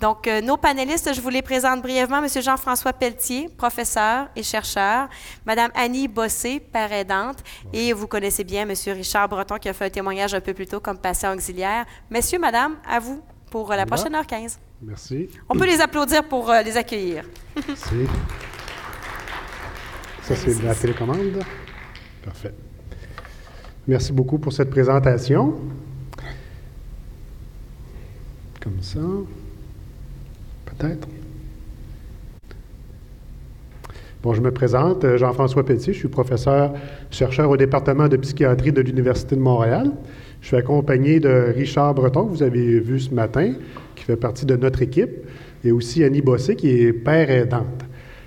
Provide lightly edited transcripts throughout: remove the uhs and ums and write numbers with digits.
Donc, nos panélistes, je vous les présente brièvement. M. Jean-François Pelletier, professeur et chercheur. Mme Annie Bossé, père aidante. Et vous connaissez bien M. Richard Breton, qui a fait un témoignage un peu plus tôt comme patient auxiliaire. Messieurs, madame, à vous pour la prochaine heure 15. Merci. On peut les applaudir pour les accueillir. Merci. Ça, c'est la télécommande. Parfait. Merci beaucoup pour cette présentation. Comme ça. Peut-être. Bon, je me présente, Jean-François Pelletier, je suis chercheur au département de psychiatrie de l'Université de Montréal. Je suis accompagné de Richard Breton, que vous avez vu ce matin, qui fait partie de notre équipe, et aussi Annie Bossé, qui est père aidante.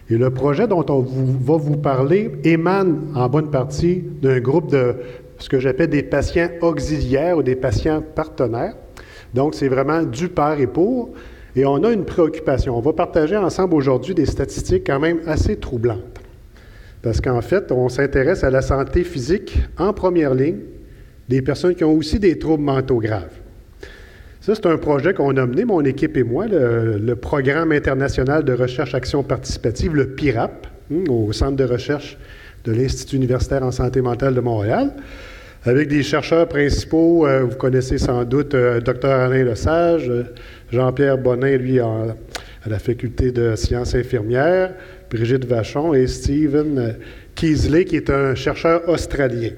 Et le projet dont on va vous parler émane en bonne partie d'un groupe de ce que j'appelle des patients auxiliaires ou des patients partenaires. Donc, c'est vraiment du par et pour. Et on a une préoccupation. On va partager ensemble aujourd'hui des statistiques quand même assez troublantes. Parce qu'en fait, on s'intéresse à la santé physique en première ligne des personnes qui ont aussi des troubles mentaux graves. Ça, c'est un projet qu'on a mené, mon équipe et moi, le Programme international de recherche action participative, le PIRAP, au Centre de recherche de l'Institut universitaire en santé mentale de Montréal, avec des chercheurs principaux, vous connaissez sans doute Dr Alain Lesage, Jean-Pierre Bonin, lui, à la faculté de sciences infirmières, Brigitte Vachon et Stephen Keasley, qui est un chercheur australien.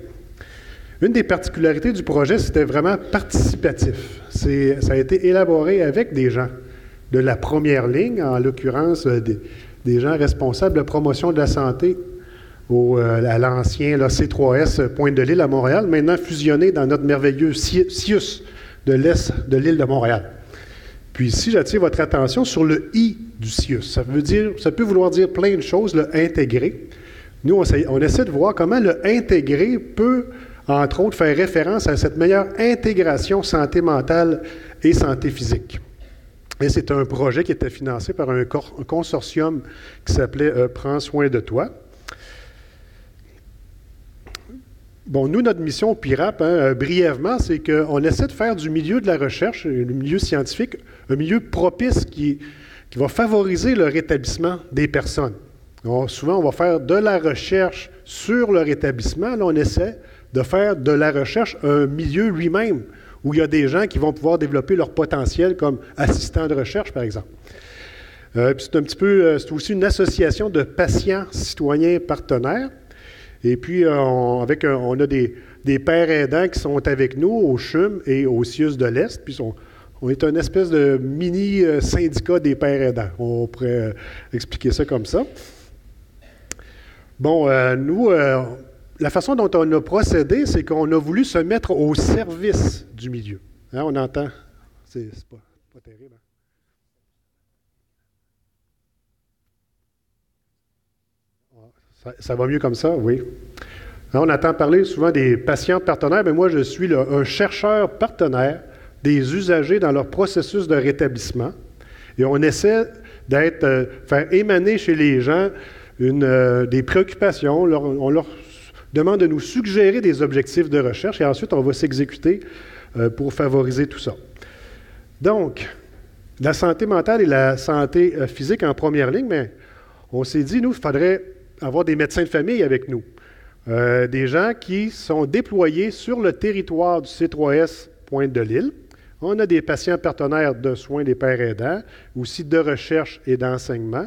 Une des particularités du projet, c'était vraiment participatif. Ça a été élaboré avec des gens de la première ligne, en l'occurrence des gens responsables de la promotion de la santé à l'ancien C3S Pointe-de-l'Île à Montréal, maintenant fusionné dans notre merveilleux CIUS de l'Est de l'île de Montréal. Puis ici, j'attire votre attention sur le I du CIUS. Ça peut vouloir dire plein de choses, le intégré. Nous, on essaie de voir comment le intégré peut, entre autres, faire référence à cette meilleure intégration santé mentale et santé physique. Et c'est un projet qui était financé par un consortium qui s'appelait Prends soin de toi. Bon, nous, notre mission au PIRAP, brièvement, c'est qu'on essaie de faire du milieu de la recherche, le milieu scientifique, un milieu propice qui va favoriser le rétablissement des personnes. Alors, souvent, on va faire de la recherche sur le rétablissement. Là, on essaie de faire de la recherche un milieu lui-même, où il y a des gens qui vont pouvoir développer leur potentiel comme assistants de recherche, par exemple. Puis c'est aussi une association de patients citoyens partenaires. Et puis, on a des pères aidants qui sont avec nous au CHUM et au CIUS de l'Est. Puis, on est une espèce de mini-syndicat des pères aidants. On pourrait expliquer ça comme ça. Bon, nous, la façon dont on a procédé, c'est qu'on a voulu se mettre au service du milieu. Hein, on entend? C'est pas terrible. Hein? Ça va mieux comme ça, oui. Alors, on entend parler souvent des patients partenaires, mais moi, je suis un chercheur partenaire des usagers dans leur processus de rétablissement. Et on essaie faire émaner chez les gens des préoccupations. On leur demande de nous suggérer des objectifs de recherche et ensuite, on va s'exécuter pour favoriser tout ça. Donc, la santé mentale et la santé physique en première ligne, mais on s'est dit, nous, il faudrait avoir des médecins de famille avec nous. Des gens qui sont déployés sur le territoire du C3S Pointe-de-l'Île. On a des patients partenaires de soins des pères aidants, aussi de recherche et d'enseignement,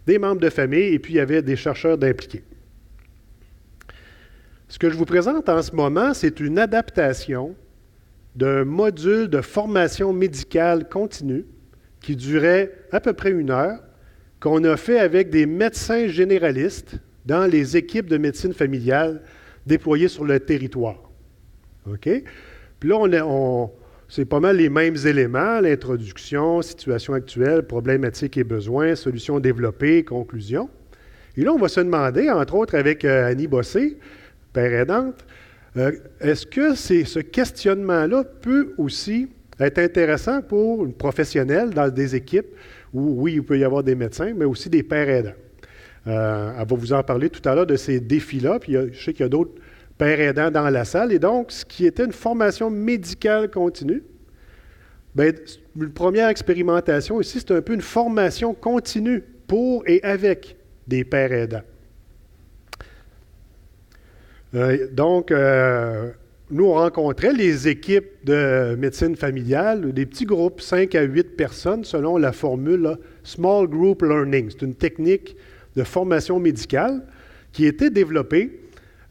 des membres de famille, et puis il y avait des chercheurs d'impliqués. Ce que je vous présente en ce moment, c'est une adaptation d'un module de formation médicale continue qui durait à peu près 1 heure, qu'on a fait avec des médecins généralistes dans les équipes de médecine familiale déployées sur le territoire. OK? Puis là, c'est pas mal les mêmes éléments, l'introduction, situation actuelle, problématiques et besoins, solutions développées, conclusions. Et là, on va se demander, entre autres avec Annie Bossé, père aidante, est-ce que ce questionnement-là peut aussi être intéressant pour une professionnelle dans des équipes où, oui, il peut y avoir des médecins, mais aussi des pères aidants. Elle va vous en parler tout à l'heure de ces défis-là, puis je sais qu'il y a d'autres pères aidants dans la salle. Et donc, ce qui était une formation médicale continue, Bien, une première expérimentation ici, c'est un peu une formation continue pour et avec des pères aidants. Donc, nous, on rencontrait les équipes de médecine familiale, des petits groupes, 5 à 8 personnes, selon la formule là, Small Group Learning. C'est une technique de formation médicale qui a été développée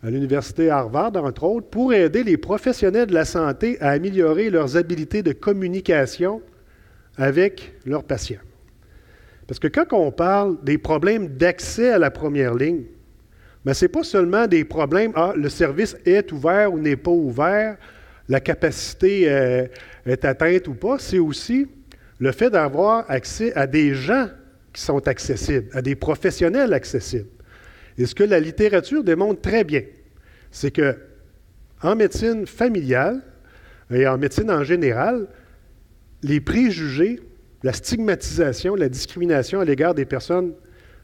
à l'Université Harvard, entre autres, pour aider les professionnels de la santé à améliorer leurs habiletés de communication avec leurs patients. Parce que quand on parle des problèmes d'accès à la première ligne, mais ce n'est pas seulement des problèmes, le service est ouvert ou n'est pas ouvert, la capacité est atteinte ou pas, c'est aussi le fait d'avoir accès à des gens qui sont accessibles, à des professionnels accessibles. Et ce que la littérature démontre très bien, c'est que en médecine familiale et en médecine en général, les préjugés, la stigmatisation, la discrimination à l'égard des personnes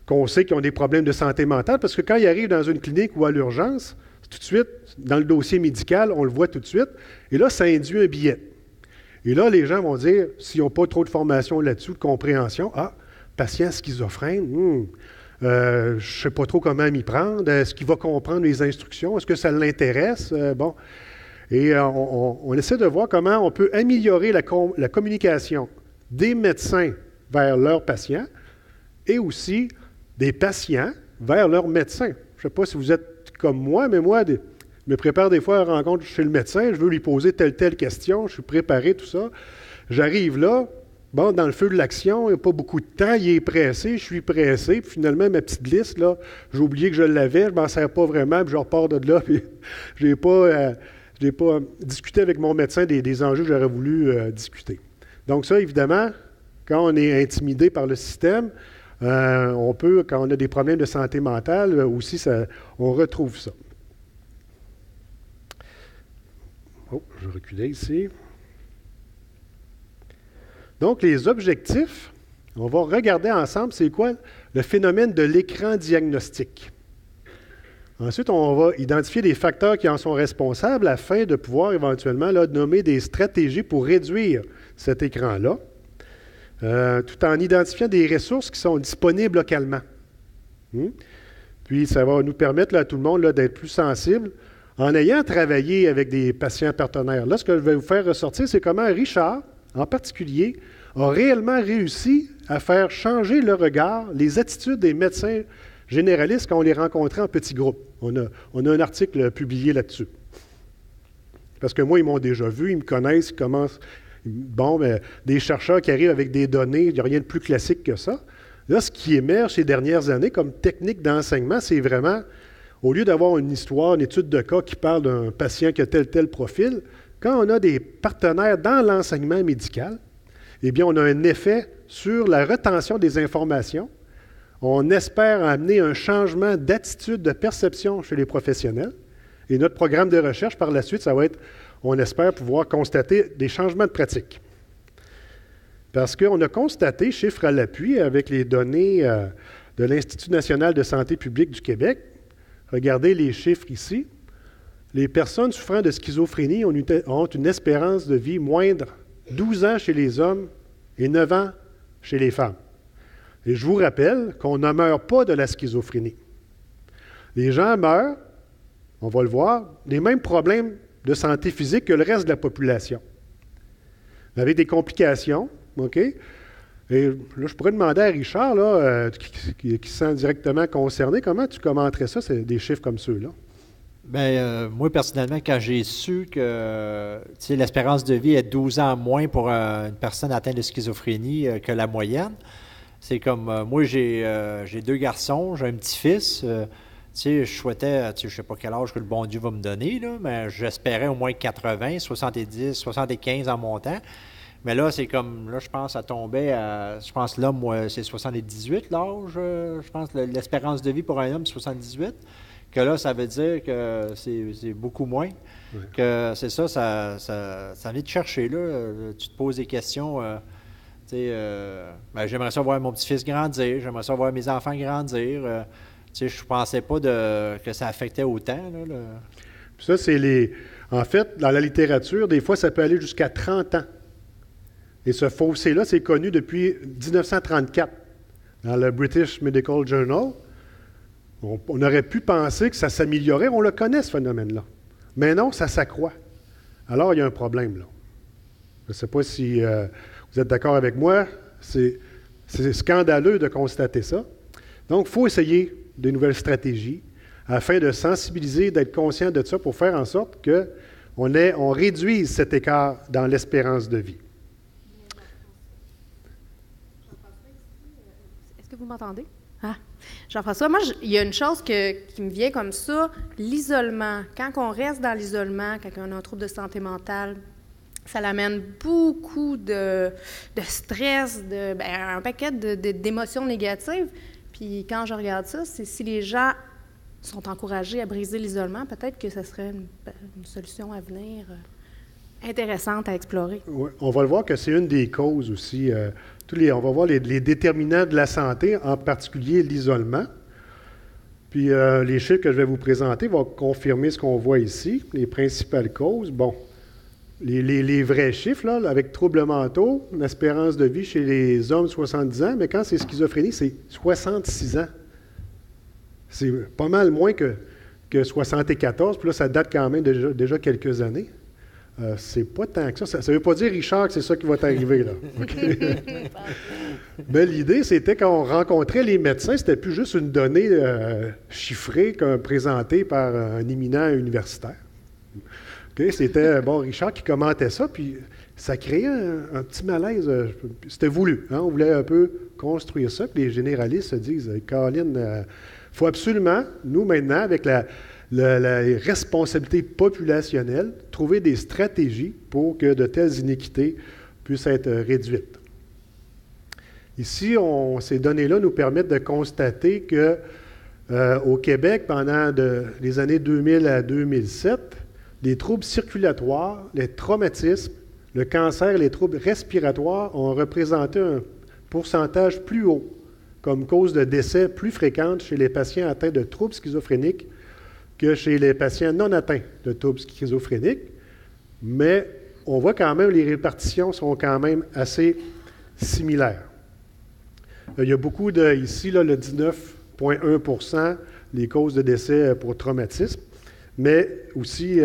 qu'on sait qui ont des problèmes de santé mentale, parce que quand ils arrivent dans une clinique ou à l'urgence, tout de suite, dans le dossier médical, on le voit tout de suite, et là, ça induit un billet. Et là, les gens vont dire, s'ils n'ont pas trop de formation là-dessus, de compréhension, patient schizophrène, je ne sais pas trop comment m'y prendre, est-ce qu'il va comprendre les instructions, est-ce que ça l'intéresse? Bon. Et on essaie de voir comment on peut améliorer la communication des médecins vers leurs patients et aussi des patients vers leurs médecins. Je ne sais pas si vous êtes comme moi, mais moi, je me prépare des fois à une rencontre chez le médecin, je veux lui poser telle question, je suis préparé, tout ça. J'arrive là, bon, dans le feu de l'action, il n'y a pas beaucoup de temps, il est pressé, je suis pressé, puis finalement, ma petite liste, là, j'ai oublié que je l'avais, je ne m'en sers pas vraiment, puis je repars de là, puis je n'ai pas discuté avec mon médecin des enjeux que j'aurais voulu discuter. Donc ça, évidemment, quand on est intimidé par le système, on peut, quand on a des problèmes de santé mentale, aussi, on retrouve ça. Oh, je vais reculer ici. Donc, les objectifs, on va regarder ensemble, c'est quoi le phénomène de l'écran diagnostique. Ensuite, on va identifier les facteurs qui en sont responsables afin de pouvoir éventuellement là, nommer des stratégies pour réduire cet écran-là, tout en identifiant des ressources qui sont disponibles localement. Puis, ça va nous permettre là, à tout le monde là, d'être plus sensible en ayant travaillé avec des patients partenaires. Là, ce que je vais vous faire ressortir, c'est comment Richard, en particulier, a réellement réussi à faire changer le regard, les attitudes des médecins généralistes quand on les rencontrait en petits groupes. On a un article publié là-dessus. Parce que moi, ils m'ont déjà vu, ils me connaissent, ils commencent... Bon, mais des chercheurs qui arrivent avec des données, il n'y a rien de plus classique que ça. Là, ce qui émerge ces dernières années comme technique d'enseignement, c'est vraiment, au lieu d'avoir une histoire, une étude de cas qui parle d'un patient qui a tel profil, quand on a des partenaires dans l'enseignement médical, eh bien, on a un effet sur la retention des informations. On espère amener un changement d'attitude, de perception chez les professionnels. Et notre programme de recherche, par la suite, ça va être, on espère pouvoir constater des changements de pratique. Parce qu'on a constaté, chiffres à l'appui, avec les données de l'Institut national de santé publique du Québec, regardez les chiffres ici, les personnes souffrant de schizophrénie ont une espérance de vie moindre 12 ans chez les hommes et 9 ans chez les femmes. Et je vous rappelle qu'on ne meurt pas de la schizophrénie. Les gens meurent, on va le voir, des mêmes problèmes de santé physique que le reste de la population. Avec des complications, OK? Et là, je pourrais demander à Richard, là, qui se sent directement concerné, comment tu commenterais ça, c'est des chiffres comme ceux-là? Bien, moi, personnellement, quand j'ai su que l'espérance de vie est 12 ans moins pour une personne atteinte de schizophrénie que la moyenne, c'est comme, moi, j'ai 2 garçons, j'ai un petit-fils, je souhaitais, je ne sais pas quel âge que le bon Dieu va me donner, là, mais j'espérais au moins 80, 70, 75 en montant. Mais là, c'est comme, là, je pense, ça tombait à, je pense, l'homme, c'est 78 l'âge, je pense, l'espérance de vie pour un homme, c'est 78. Que là, ça veut dire que c'est beaucoup moins. Oui. Que c'est ça vient te chercher, là. Tu te poses des questions, j'aimerais ça voir mon petit-fils grandir, j'aimerais ça voir mes enfants grandir. Je ne pensais pas que ça affectait autant, là. Ça, c'est en fait, dans la littérature, des fois, ça peut aller jusqu'à 30 ans Et ce fossé-là, c'est connu depuis 1934 dans le British Medical Journal. On aurait pu penser que ça s'améliorait. On le connaît, ce phénomène-là. Mais non, ça s'accroît. Alors, il y a un problème, là. Je ne sais pas si vous êtes d'accord avec moi. C'est scandaleux de constater ça. Donc, il faut essayer de nouvelles stratégies afin de sensibiliser, d'être conscient de ça pour faire en sorte qu'on réduise cet écart dans l'espérance de vie. Est-ce que vous m'entendez? Ah, Jean-François, moi, il y a une chose qui me vient comme ça, l'isolement. Quand on reste dans l'isolement, quand on a un trouble de santé mentale, ça l'amène beaucoup de stress, un paquet d'émotions négatives. Puis quand je regarde ça, c'est si les gens sont encouragés à briser l'isolement, peut-être que ce serait une solution à venir intéressante à explorer. Oui, on va le voir que c'est une des causes aussi. On va voir les déterminants de la santé, en particulier l'isolement. Puis les chiffres que je vais vous présenter vont confirmer ce qu'on voit ici, les principales causes. Bon, les vrais chiffres, là, avec troubles mentaux, l'espérance de vie chez les hommes, 70 ans, mais quand c'est schizophrénie, c'est 66 ans. C'est pas mal moins que 74, puis là, ça date quand même déjà quelques années. C'est pas tant que ça. Ça ne veut pas dire, Richard, que c'est ça qui va t'arriver, là. Okay? Mais l'idée, c'était quand on rencontrait les médecins, c'était plus juste une donnée chiffrée présentée par un éminent universitaire. Okay? C'était, Richard qui commentait ça, puis ça créait un petit malaise. C'était voulu. Hein? On voulait un peu construire ça, que les généralistes se disent, Caroline, il faut absolument, nous maintenant, avec la responsabilité populationnelle, trouver des stratégies pour que de telles iniquités puissent être réduites. Ici, ces données-là nous permettent de constater que au Québec, pendant les années 2000 à 2007, les troubles circulatoires, les traumatismes, le cancer et les troubles respiratoires ont représenté un pourcentage plus haut comme cause de décès plus fréquente chez les patients atteints de troubles schizophréniques que chez les patients non atteints de troubles schizophréniques, mais on voit quand même les répartitions sont quand même assez similaires. Il y a beaucoup ici, là, le 19,1 % les causes de décès pour traumatisme, mais aussi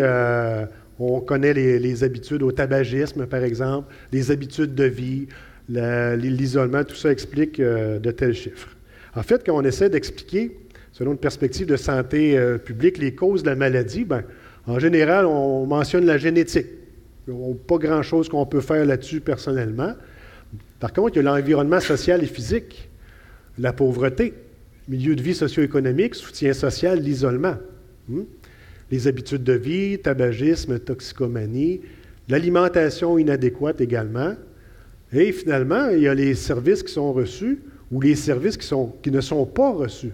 on connaît les habitudes au tabagisme, par exemple, les habitudes de vie, l'isolement, tout ça explique de tels chiffres. En fait, quand on essaie d'expliquer selon une perspective de santé publique, les causes de la maladie, en général, on mentionne la génétique. Pas grand-chose qu'on peut faire là-dessus personnellement. Par contre, il y a l'environnement social et physique, la pauvreté, milieu de vie socio-économique, soutien social, l'isolement. Les habitudes de vie, tabagisme, toxicomanie, l'alimentation inadéquate également. Et finalement, il y a les services qui sont reçus ou les services qui ne sont pas reçus.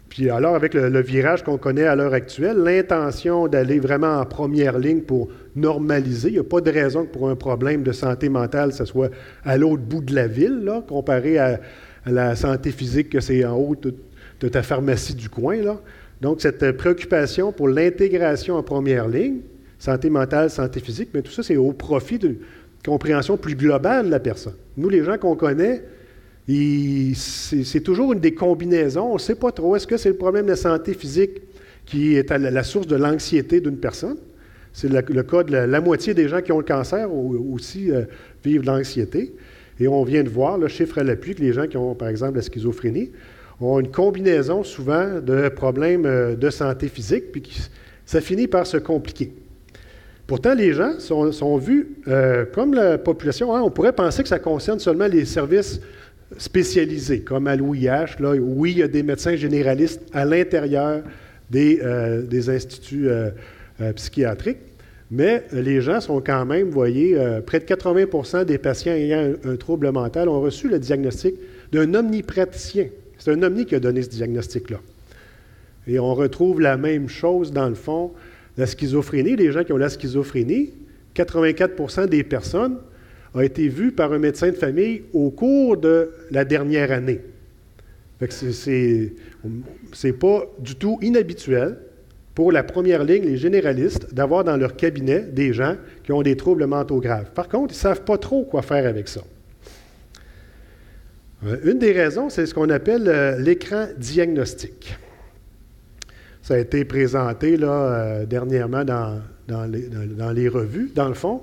Puis alors, avec le virage qu'on connaît à l'heure actuelle, l'intention d'aller vraiment en première ligne pour normaliser, il n'y a pas de raison que pour un problème de santé mentale, ça soit à l'autre bout de la ville, là, comparé à la santé physique, que c'est en haut de ta pharmacie du coin, là. Donc, cette préoccupation pour l'intégration en première ligne, santé mentale, santé physique, mais tout ça, c'est au profit d'une compréhension plus globale de la personne. Nous, les gens qu'on connaît, c'est toujours une des combinaisons. On ne sait pas trop. Est-ce que c'est le problème de la santé physique qui est à la source de l'anxiété d'une personne? C'est le cas de la moitié des gens qui ont le cancer aussi vivent de l'anxiété. Et on vient de voir, le chiffre à l'appui, que les gens qui ont, par exemple, la schizophrénie, ont une combinaison souvent de problèmes de santé physique, puis ça finit par se compliquer. Pourtant, les gens sont vus comme la population. Hein, on pourrait penser que ça concerne seulement les services spécialisés, comme à l'OIH. Là, oui, il y a des médecins généralistes à l'intérieur des instituts psychiatriques, mais les gens sont quand même, vous voyez, près de 80 % des patients ayant un trouble mental ont reçu le diagnostic d'un omnipraticien. C'est un omni qui a donné ce diagnostic-là. Et on retrouve la même chose, dans le fond, la schizophrénie. Les gens qui ont la schizophrénie, 84 % des personnes ont été vues par un médecin de famille au cours de la dernière année. Fait que c'est pas du tout inhabituel pour la première ligne, les généralistes, d'avoir dans leur cabinet des gens qui ont des troubles mentaux graves. Par contre, ils ne savent pas trop quoi faire avec ça. Une des raisons, c'est ce qu'on appelle l'écran diagnostique. Ça a été présenté là, dernièrement dans les revues. Dans le fond,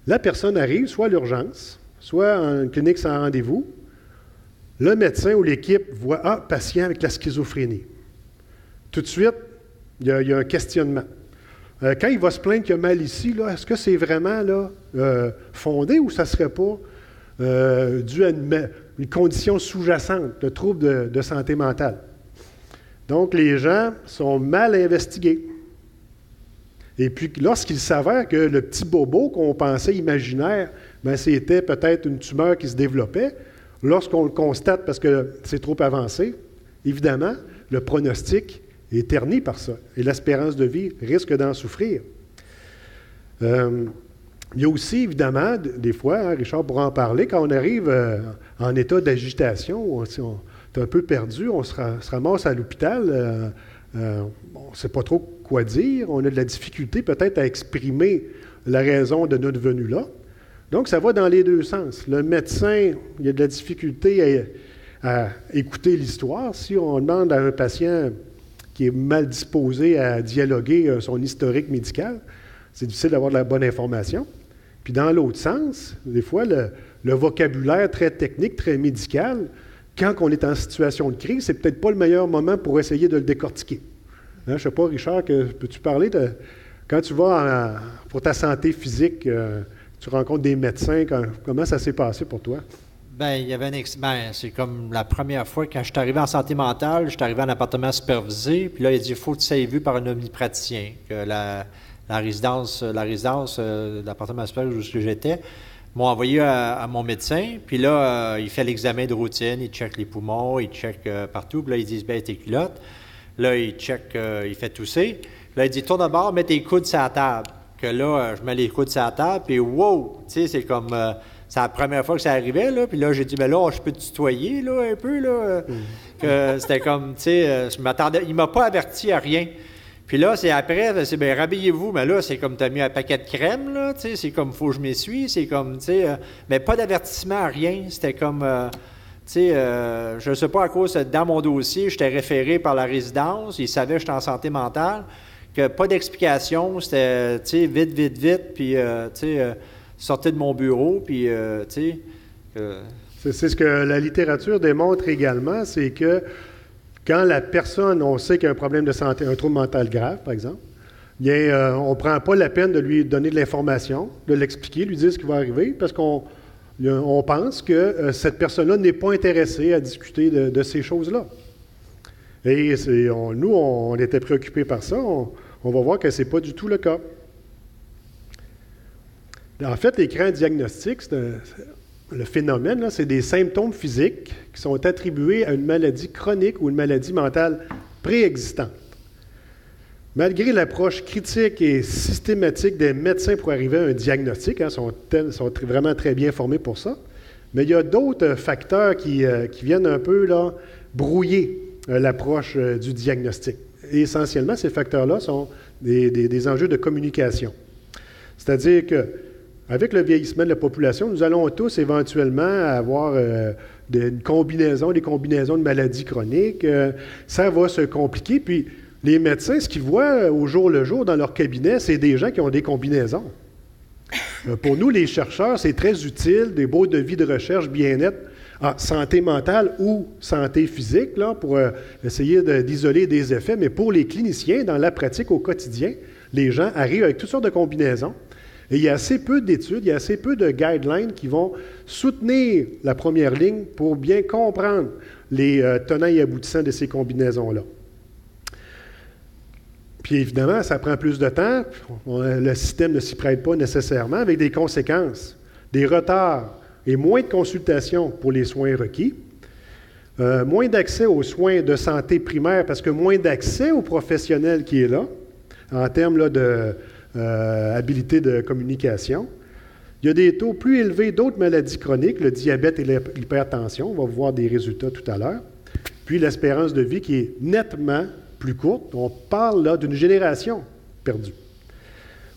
la personne arrive soit à l'urgence, soit en clinique sans rendez-vous. Le médecin ou l'équipe voit « Ah, patient avec la schizophrénie ». Tout de suite, il y a un questionnement. Quand il va se plaindre qu'il a mal ici, là, est-ce que c'est vraiment là, fondé ou ça ne serait pas dû à une condition sous-jacente, le trouble de santé mentale? Donc, les gens sont mal investigués. Et puis, lorsqu'il s'avère que le petit bobo qu'on pensait imaginaire, bien, c'était peut-être une tumeur qui se développait, lorsqu'on le constate parce que c'est trop avancé, évidemment, le pronostic est terni par ça. Et l'espérance de vie risque d'en souffrir. Il y a aussi, évidemment, des fois, hein, Richard pourra en parler, quand on arrive en état d'agitation, on est un peu perdu, on se ramasse à l'hôpital, on ne sait pas trop quoi dire, on a de la difficulté peut-être à exprimer la raison de notre venue là. Donc, ça va dans les deux sens. Le médecin, il a de la difficulté à écouter l'histoire. Si on demande à un patient qui est mal disposé à dialoguer son historique médical, c'est difficile d'avoir de la bonne information. Puis dans l'autre sens, des fois, le vocabulaire très technique, très médical, quand on est en situation de crise, c'est peut-être pas le meilleur moment pour essayer de le décortiquer. Hein, je ne sais pas, Richard, peux-tu parler de... Quand tu vas pour ta santé physique, tu rencontres des médecins, comment ça s'est passé pour toi? Bien, il y avait c'est comme la première fois quand je suis arrivé en santé mentale, je suis arrivé en appartement supervisé, puis là, il a dit, il faut que tu sois vu par un omnipraticien, que la résidence d'appartement supervisé où j'étais, m'ont envoyé à mon médecin, puis là, il fait l'examen de routine, il check les poumons, il check partout, puis là, ils disent, bien, tes culottes. Là, il check, il fait tousser. Là, il dit, tourne de bord, mets tes coudes sur la table. Que là, je mets les coudes sur la table, puis wow! Tu sais, c'est comme, c'est la première fois que ça arrivait, là, puis là, j'ai dit, mais là, je peux te tutoyer, là, un peu, là. Que c'était comme, tu sais, je m'attendais, il m'a pas averti à rien. Puis là, c'est après, c'est bien, rhabillez-vous, mais là, c'est comme, tu as mis un paquet de crème, là, tu sais, c'est comme, faut que je m'essuie, c'est comme, tu sais, mais pas d'avertissement à rien, c'était comme, tu sais, je ne sais pas à cause, dans mon dossier, j'étais référé par la résidence, ils savaient que j'étais en santé mentale, que pas d'explication, c'était, tu sais, vite, puis, tu sais, sortez de mon bureau, puis, tu sais... C'est ce que la littérature démontre également, c'est que quand la personne, on sait qu'il y a un problème de santé, un trouble mental grave, par exemple, bien, on ne prend pas la peine de lui donner de l'information, de l'expliquer, lui dire ce qui va arriver, parce qu'on pense que cette personne-là n'est pas intéressée à discuter de ces choses-là. Et nous, on était préoccupés par ça. On va voir que ce n'est pas du tout le cas. En fait, l'écran diagnostique, le phénomène, c'est des symptômes physiques qui sont attribués à une maladie chronique ou une maladie mentale préexistante. Malgré l'approche critique et systématique des médecins pour arriver à un diagnostic, sont vraiment très bien formés pour ça, mais il y a d'autres facteurs qui viennent un peu là, brouiller l'approche du diagnostic. Et essentiellement, ces facteurs-là sont des enjeux de communication. C'est-à-dire qu'avec le vieillissement de la population, nous allons tous éventuellement avoir des combinaisons de maladies chroniques. Ça va se compliquer. Puis, les médecins, ce qu'ils voient au jour le jour dans leur cabinet, c'est des gens qui ont des combinaisons. Pour nous, les chercheurs, c'est très utile, des beaux devis de recherche bien-être, santé mentale ou santé physique, là, pour essayer d'isoler des effets. Mais pour les cliniciens, dans la pratique au quotidien, les gens arrivent avec toutes sortes de combinaisons. Et il y a assez peu d'études, il y a assez peu de guidelines qui vont soutenir la première ligne pour bien comprendre les tenants et aboutissants de ces combinaisons-là. Puis évidemment, ça prend plus de temps. Le système ne s'y prête pas nécessairement, avec des conséquences, des retards et moins de consultations pour les soins requis, moins d'accès aux soins de santé primaire parce que moins d'accès aux professionnels qui est là, en termes là, de habilité de communication. Il y a des taux plus élevés d'autres maladies chroniques, le diabète et l'hypertension. On va voir des résultats tout à l'heure. Puis l'espérance de vie qui est nettement plus courte, on parle là d'une génération perdue.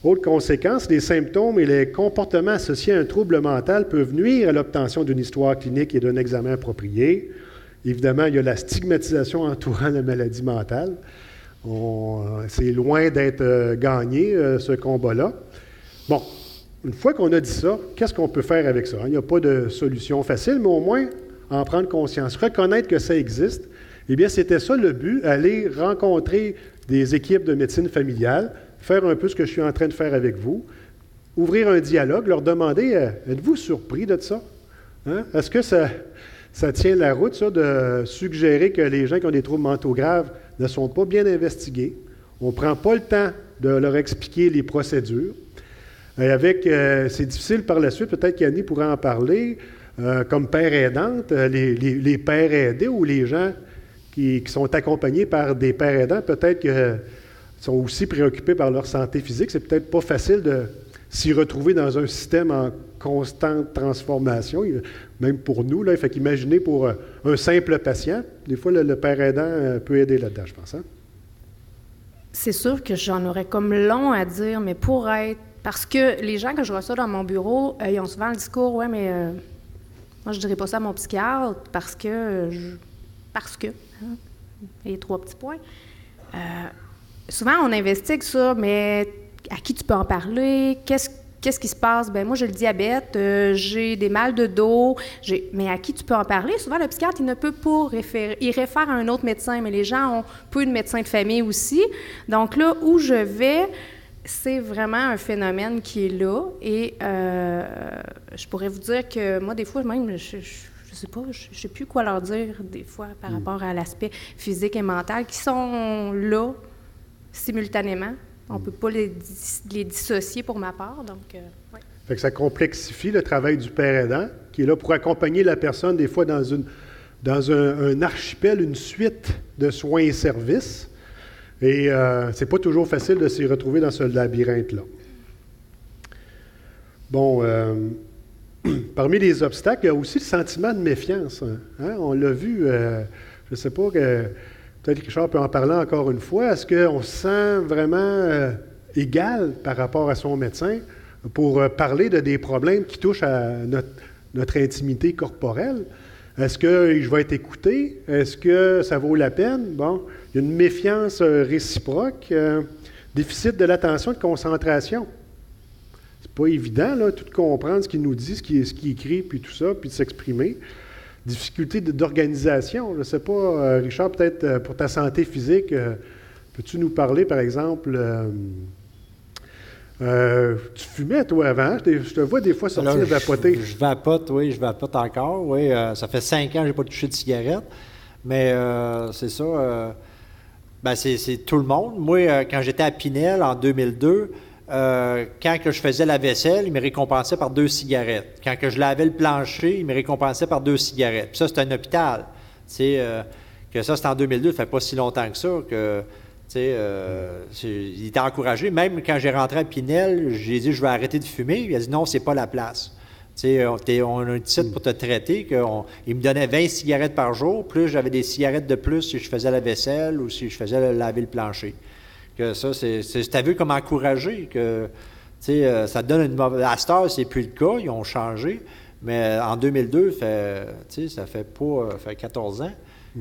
Autre conséquence, les symptômes et les comportements associés à un trouble mental peuvent nuire à l'obtention d'une histoire clinique et d'un examen approprié. Évidemment, il y a la stigmatisation entourant la maladie mentale. C'est loin d'être gagné, ce combat-là. Bon, une fois qu'on a dit ça, qu'est-ce qu'on peut faire avec ça? Il n'y a pas de solution facile, mais au moins en prendre conscience, reconnaître que ça existe. Eh bien, c'était ça le but, aller rencontrer des équipes de médecine familiale, faire un peu ce que je suis en train de faire avec vous, ouvrir un dialogue, leur demander, êtes-vous surpris de ça? Hein? Est-ce que ça tient la route, ça, de suggérer que les gens qui ont des troubles mentaux graves ne sont pas bien investigués? On ne prend pas le temps de leur expliquer les procédures. C'est difficile par la suite, peut-être qu'Annie pourrait en parler, comme père aidante, les pères aidés ou les gens qui sont accompagnés par des pères aidants, peut-être qu'ils sont aussi préoccupés par leur santé physique. C'est peut-être pas facile de s'y retrouver dans un système en constante transformation, même pour nous. Fait qu'imaginez pour un simple patient, des fois le père aidant peut aider là-dedans, je pense. Hein? C'est sûr que j'en aurais comme long à dire, mais pour être... Parce que les gens que je reçois dans mon bureau, ils ont souvent le discours, « Ouais, mais moi, je dirais pas ça à mon psychiatre parce que... hein? Les 3 petits points. Souvent, on investigue ça, mais à qui tu peux en parler? Qu'est-ce qui se passe? Bien, moi, j'ai le diabète, j'ai des mal de dos, mais à qui tu peux en parler? Souvent, le psychiatre, il ne peut pas référer. Il réfère à un autre médecin, mais les gens ont peu de médecin de famille aussi. Donc là, où je vais, c'est vraiment un phénomène qui est là. Et je pourrais vous dire que moi, des fois, même, je sais pas, je sais plus quoi leur dire, des fois, par rapport à l'aspect physique et mental, qui sont là simultanément. On ne peut pas les dissocier pour ma part, donc, ouais. Fait que ça complexifie le travail du père aidant, qui est là pour accompagner la personne, des fois, dans un archipel, une suite de soins et services. Et c'est pas toujours facile de s'y retrouver dans ce labyrinthe-là. Bon, parmi les obstacles, il y a aussi le sentiment de méfiance. Hein? On l'a vu, je ne sais pas, peut-être que Richard peut en parler encore une fois. Est-ce qu'on se sent vraiment égal par rapport à son médecin pour parler de des problèmes qui touchent à notre intimité corporelle? Est-ce que je vais être écouté? Est-ce que ça vaut la peine? Bon, il y a une méfiance réciproque, déficit de l'attention et de concentration. C'est pas évident, là, tout comprendre ce qu'il nous dit, ce qu'il écrit, puis tout ça, puis de s'exprimer. Difficulté d'organisation. Je ne sais pas, Richard, peut-être pour ta santé physique, peux-tu nous parler, par exemple, tu fumais, toi, avant? Je te vois des fois sortir vapoter. Je vapote, oui, je vapote encore. Oui, ça fait 5 ans que je n'ai pas touché de cigarette. Mais c'est ça, c'est tout le monde. Moi, quand j'étais à Pinel en 2002, quand que je faisais la vaisselle, il me récompensait par 2 cigarettes. Quand que je lavais le plancher, il me récompensait par 2 cigarettes. Puis ça, c'est un hôpital. Que ça, c'était en 2002, ça fait pas si longtemps que ça, que... il était encouragé. Même quand j'ai rentré à Pinel, j'ai dit « je vais arrêter de fumer ». Il a dit « non, c'est pas la place ». On a un titre pour te traiter. Il me donnait 20 cigarettes par jour, plus j'avais des cigarettes de plus si je faisais la vaisselle ou si je faisais laver le plancher. Que ça, t'as vu comme encouragé, que ça te donne une mauvaise... À cette heure, c'est plus le cas, ils ont changé, mais en 2002, ça fait 14 ans,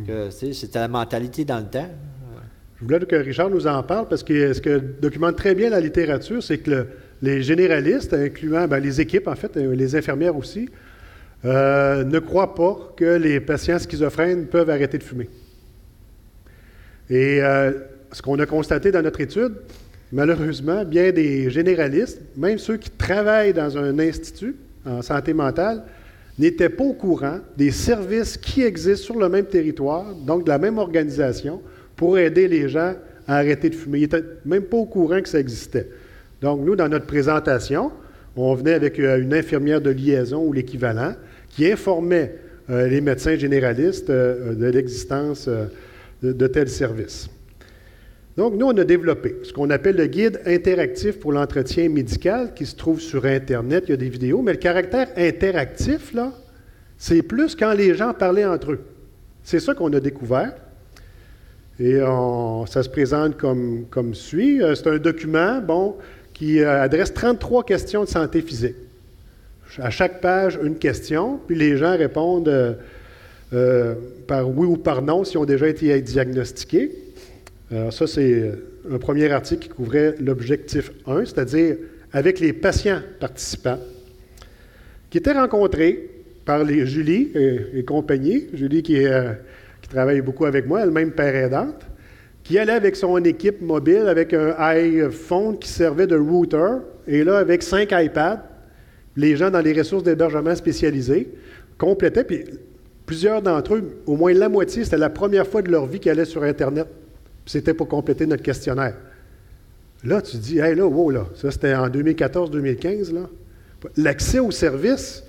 que c'était la mentalité dans le temps. Je voulais que Richard nous en parle parce que ce que documente très bien la littérature, c'est que les généralistes, incluant les équipes, en fait, les infirmières aussi, ne croient pas que les patients schizophrènes peuvent arrêter de fumer. Et ce qu'on a constaté dans notre étude, malheureusement, bien des généralistes, même ceux qui travaillent dans un institut en santé mentale, n'étaient pas au courant des services qui existent sur le même territoire, donc de la même organisation, pour aider les gens à arrêter de fumer. Ils n'étaient même pas au courant que ça existait. Donc, nous, dans notre présentation, on venait avec une infirmière de liaison ou l'équivalent qui informait les médecins généralistes de l'existence de tels services. Donc, nous, on a développé ce qu'on appelle le guide interactif pour l'entretien médical qui se trouve sur Internet. Il y a des vidéos, mais le caractère interactif, là, c'est plus quand les gens parlaient entre eux. C'est ça qu'on a découvert. Et ça se présente comme suit. C'est un document, qui adresse 33 questions de santé physique. À chaque page, une question, puis les gens répondent par oui ou par non s'ils ont déjà été diagnostiqués. Alors ça, c'est un premier article qui couvrait l'objectif 1, c'est-à-dire avec les patients participants, qui étaient rencontrés par Julie et compagnie. Julie qui travaille beaucoup avec moi, elle-même père aidante, qui allait avec son équipe mobile, avec un iPhone qui servait de router, et là, avec 5 iPads, les gens dans les ressources d'hébergement spécialisées complétaient, puis plusieurs d'entre eux, au moins la moitié, c'était la première fois de leur vie qu'ils allaient sur Internet. Puis c'était pour compléter notre questionnaire. Là, tu te dis, hey, là, wow, là, ça c'était en 2014-2015, là. L'accès aux services,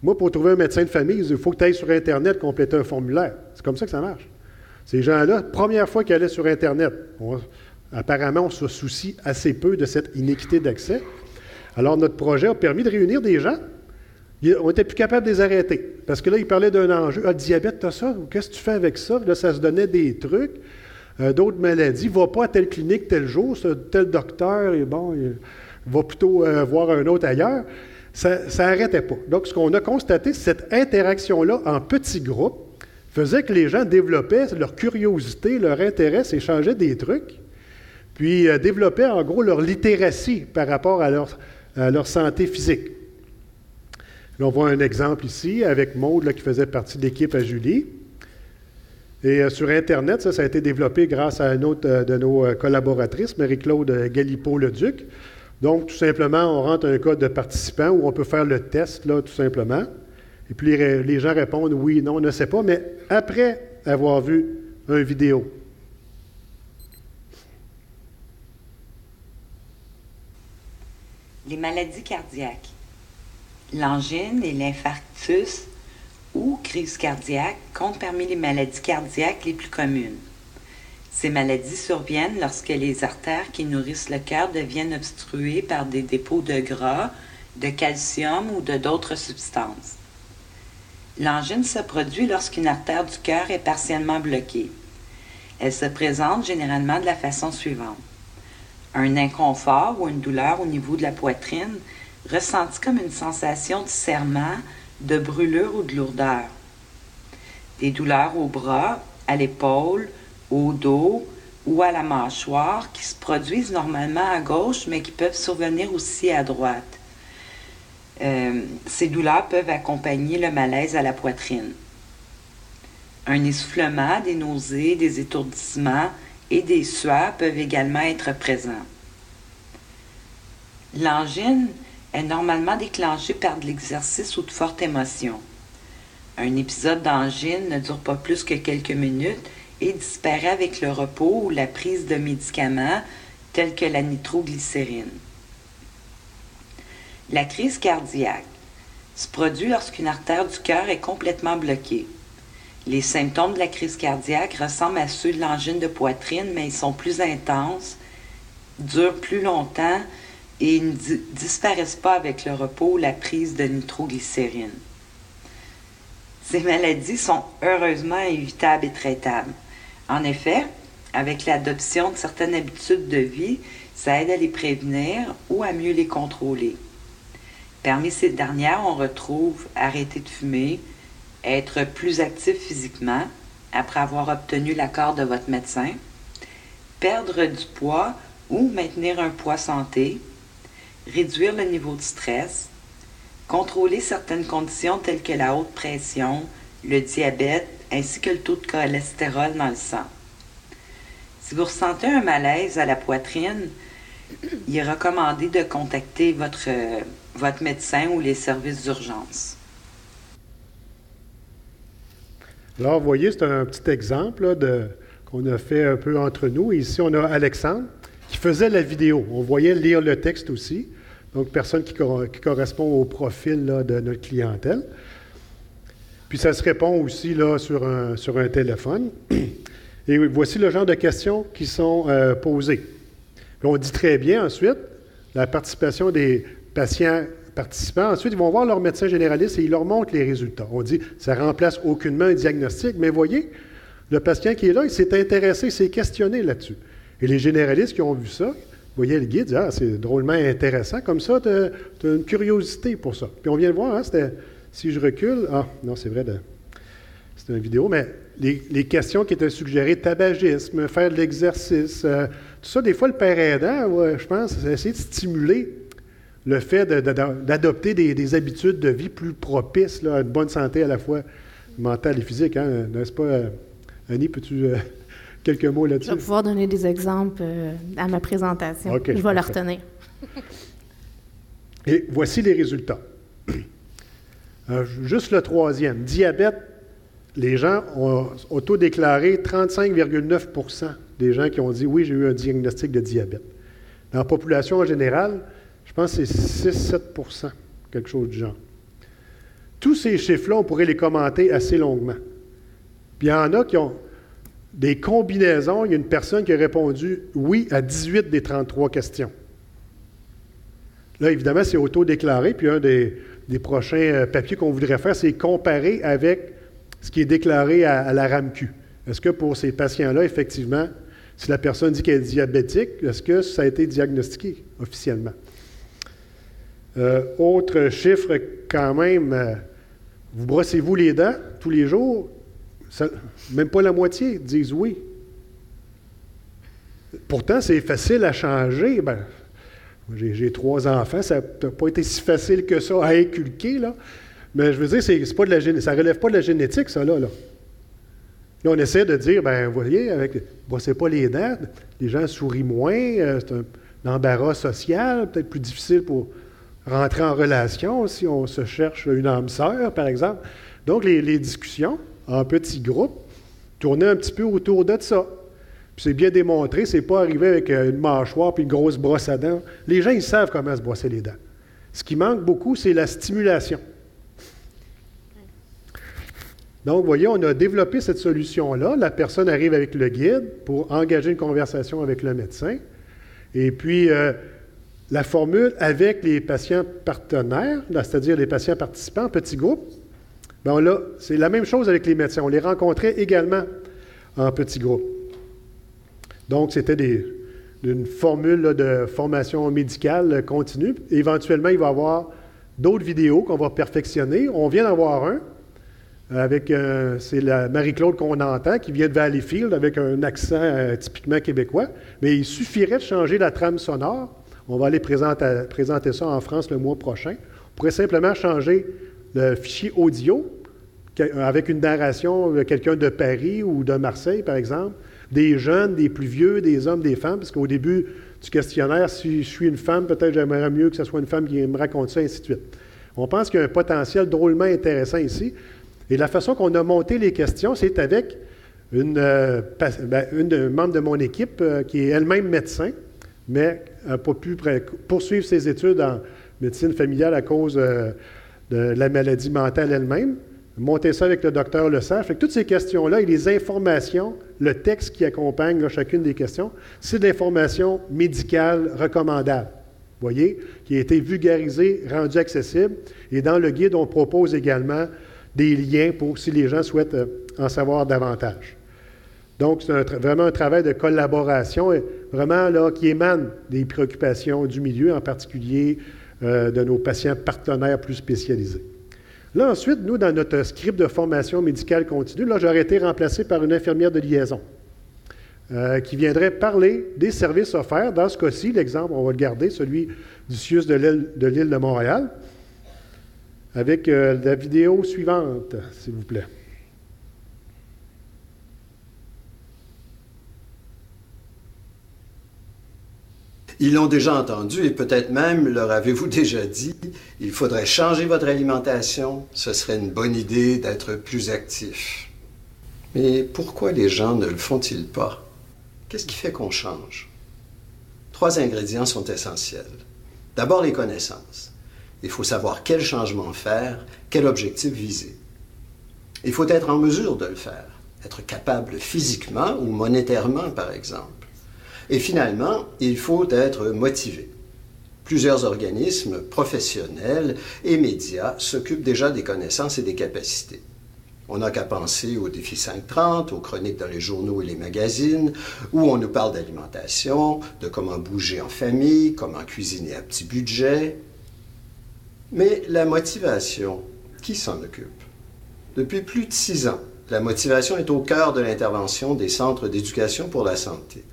moi, pour trouver un médecin de famille, il faut que tu ailles sur Internet compléter un formulaire. C'est comme ça que ça marche. Ces gens-là, première fois qu'ils allaient sur Internet, apparemment, on se soucie assez peu de cette inéquité d'accès. Alors, notre projet a permis de réunir des gens. On n'était plus capable de les arrêter. Parce que là, ils parlaient d'un enjeu. Ah, le diabète, tu as ça? Qu'est-ce que tu fais avec ça? Là, ça se donnait des trucs. D'autres maladies. Va pas à telle clinique tel jour, tel docteur, et il va plutôt voir un autre ailleurs. Ça n'arrêtait pas. Donc, ce qu'on a constaté, cette interaction-là en petits groupes faisait que les gens développaient leur curiosité, leur intérêt, s'échangeaient des trucs, puis développaient en gros leur littératie par rapport à leur santé physique. Là, on voit un exemple ici avec Maude là, qui faisait partie de l'équipe à Julie. Et sur Internet, ça a été développé grâce à une autre de nos collaboratrices, Marie-Claude Galipeau-Leduc. Donc, tout simplement, on rentre un code de participant où on peut faire le test, là, tout simplement. Et puis, les gens répondent oui, non, on ne sait pas, mais après avoir vu une vidéo. Les maladies cardiaques. L'angine et l'infarctus ou crise cardiaque comptent parmi les maladies cardiaques les plus communes. Ces maladies surviennent lorsque les artères qui nourrissent le cœur deviennent obstruées par des dépôts de gras, de calcium ou d'autres substances. L'angine se produit lorsqu'une artère du cœur est partiellement bloquée. Elle se présente généralement de la façon suivante. Un inconfort ou une douleur au niveau de la poitrine, ressenti comme une sensation de serrement, de brûlure ou de lourdeur. Des douleurs au bras, à l'épaule, au dos ou à la mâchoire qui se produisent normalement à gauche mais qui peuvent survenir aussi à droite. Ces douleurs peuvent accompagner le malaise à la poitrine. Un essoufflement, des nausées, des étourdissements et des sueurs peuvent également être présents. L'angine est normalement déclenchée par de l'exercice ou de fortes émotions. Un épisode d'angine ne dure pas plus que quelques minutes et disparaît avec le repos ou la prise de médicaments tels que la nitroglycérine. La crise cardiaque se produit lorsqu'une artère du cœur est complètement bloquée. Les symptômes de la crise cardiaque ressemblent à ceux de l'angine de poitrine, mais ils sont plus intenses, durent plus longtemps et ne disparaissent pas avec le repos ou la prise de nitroglycérine. Ces maladies sont heureusement évitables et traitables. En effet, avec l'adoption de certaines habitudes de vie, ça aide à les prévenir ou à mieux les contrôler. Parmi ces dernières, on retrouve arrêter de fumer, être plus actif physiquement après avoir obtenu l'accord de votre médecin, perdre du poids ou maintenir un poids santé, réduire le niveau de stress, contrôler certaines conditions telles que la haute pression, le diabète ainsi que le taux de cholestérol dans le sang. Si vous ressentez un malaise à la poitrine, il est recommandé de contacter votre médecin ou les services d'urgence. Alors, vous voyez, c'est un petit exemple là, qu'on a fait un peu entre nous. Ici, on a Alexandre qui faisait la vidéo. On voyait lire le texte aussi. Donc, personne qui correspond au profil là, de notre clientèle. Puis, ça se répond aussi là, sur un téléphone. Et voici le genre de questions qui sont posées. Puis on dit très bien ensuite la participation des patients participants. Ensuite, ils vont voir leur médecin généraliste et ils leur montrent les résultats. On dit ça ne remplace aucunement un diagnostic, mais voyez, Le patient qui est là, il s'est intéressé, il s'est questionné là-dessus. Et les généralistes qui ont vu ça, voyaient le guide, disaient « Ah, c'est drôlement intéressant. Comme ça, tu as une curiosité pour ça. » Puis on vient le voir, hein, c'était, si je recule, ah, non, c'est vrai, c'était une vidéo, mais les questions qui étaient suggérées, tabagisme, faire de l'exercice, tout ça, des fois, le père aidant, ouais, je pense, c'est essayer de stimuler le fait d'adopter des habitudes de vie plus propices là, à une bonne santé à la fois mentale et physique. Hein, n'est-ce pas, Annie, peux-tu quelques mots là-dessus? Je vais pouvoir donner des exemples à ma présentation. Okay, je vais la retenir. Et voici les résultats. Juste le troisième. Diabète, les gens ont auto-déclaré 35,9 des gens qui ont dit « Oui, j'ai eu un diagnostic de diabète ». Dans la population en général, je pense que c'est 6-7 quelque chose du genre. Tous ces chiffres-là, on pourrait les commenter assez longuement. Puis il y en a qui ont des combinaisons. Il y a une personne qui a répondu « Oui » à 18 des 33 questions. Là, évidemment, c'est auto-déclaré. Puis un des prochains papiers qu'on voudrait faire, c'est comparer avec ce qui est déclaré à la RAMQ. Est-ce que pour ces patients-là, effectivement, si la personne dit qu'elle est diabétique, est-ce que ça a été diagnostiqué officiellement? Autre chiffre quand même, vous brossez-vous les dents tous les jours? Même pas la moitié disent oui. Pourtant, c'est facile à changer. Ben, j'ai 3 enfants, ça n'a pas été si facile que ça à inculquer, là. Mais je veux dire, c'est pas ça ne relève pas de la génétique, ça, là. Là, on essaie de dire, ben vous voyez, brossez pas les dents, les gens sourient moins, c'est un embarras social, peut-être plus difficile pour rentrer en relation si on se cherche une âme sœur, par exemple. Donc, les discussions en petits groupes tournaient un petit peu autour de ça. Puis c'est bien démontré, c'est pas arrivé avec une mâchoire puis une grosse brosse à dents. Les gens, ils savent comment se brosser les dents. Ce qui manque beaucoup, c'est la stimulation. Donc, vous voyez, on a développé cette solution-là. La personne arrive avec le guide pour engager une conversation avec le médecin. Et puis, la formule avec les patients partenaires, c'est-à-dire les patients participants en petits groupes, bien là, c'est la même chose avec les médecins. On les rencontrait également en petits groupes. Donc, c'était une formule là, de formation médicale continue. Éventuellement, il va y avoir d'autres vidéos qu'on va perfectionner. On vient d'en voir un. C'est la Marie-Claude qu'on entend, qui vient de Valleyfield avec un accent typiquement québécois. Mais il suffirait de changer la trame sonore. On va aller présenter ça en France le mois prochain. On pourrait simplement changer le fichier audio avec une narration de quelqu'un de Paris ou de Marseille, par exemple, des jeunes, des plus vieux, des hommes, des femmes, parce qu'au début du questionnaire, si je suis une femme, peut-être j'aimerais mieux que ce soit une femme qui me raconte ça, ainsi de suite. On pense qu'il y a un potentiel drôlement intéressant ici. Et la façon qu'on a monté les questions, c'est avec une membre de mon équipe qui est elle-même médecin, mais n'a pas pu poursuivre ses études en médecine familiale à cause de la maladie mentale elle-même. Monter ça avec le docteur Lesage. Fait que toutes ces questions-là et les informations, le texte qui accompagne là, chacune des questions, c'est de l'information médicale recommandable. Vous voyez, qui a été vulgarisée, rendue accessible. Et dans le guide, on propose également des liens pour si les gens souhaitent en savoir davantage. Donc, c'est vraiment un travail de collaboration, vraiment là, qui émane des préoccupations du milieu, en particulier de nos patients partenaires plus spécialisés. Là, ensuite, nous, dans notre script de formation médicale continue, là, j'aurais été remplacé par une infirmière de liaison qui viendrait parler des services offerts. Dans ce cas-ci, l'exemple, on va le garder, celui du CIUS de l'île de Montréal, avec la vidéo suivante, s'il vous plaît. Ils l'ont déjà entendu et peut-être même leur avez-vous déjà dit, il faudrait changer votre alimentation, ce serait une bonne idée d'être plus actif. Mais pourquoi les gens ne le font-ils pas? Qu'est-ce qui fait qu'on change? 3 ingrédients sont essentiels. D'abord, les connaissances. Il faut savoir quel changement faire, quel objectif viser. Il faut être en mesure de le faire, être capable physiquement ou monétairement, par exemple. Et finalement, il faut être motivé. Plusieurs organismes professionnels et médias s'occupent déjà des connaissances et des capacités. On n'a qu'à penser au défi 530, aux chroniques dans les journaux et les magazines, où on nous parle d'alimentation, de comment bouger en famille, comment cuisiner à petit budget. Mais la motivation, qui s'en occupe? Depuis plus de 6 ans, la motivation est au cœur de l'intervention des centres d'éducation pour la santé.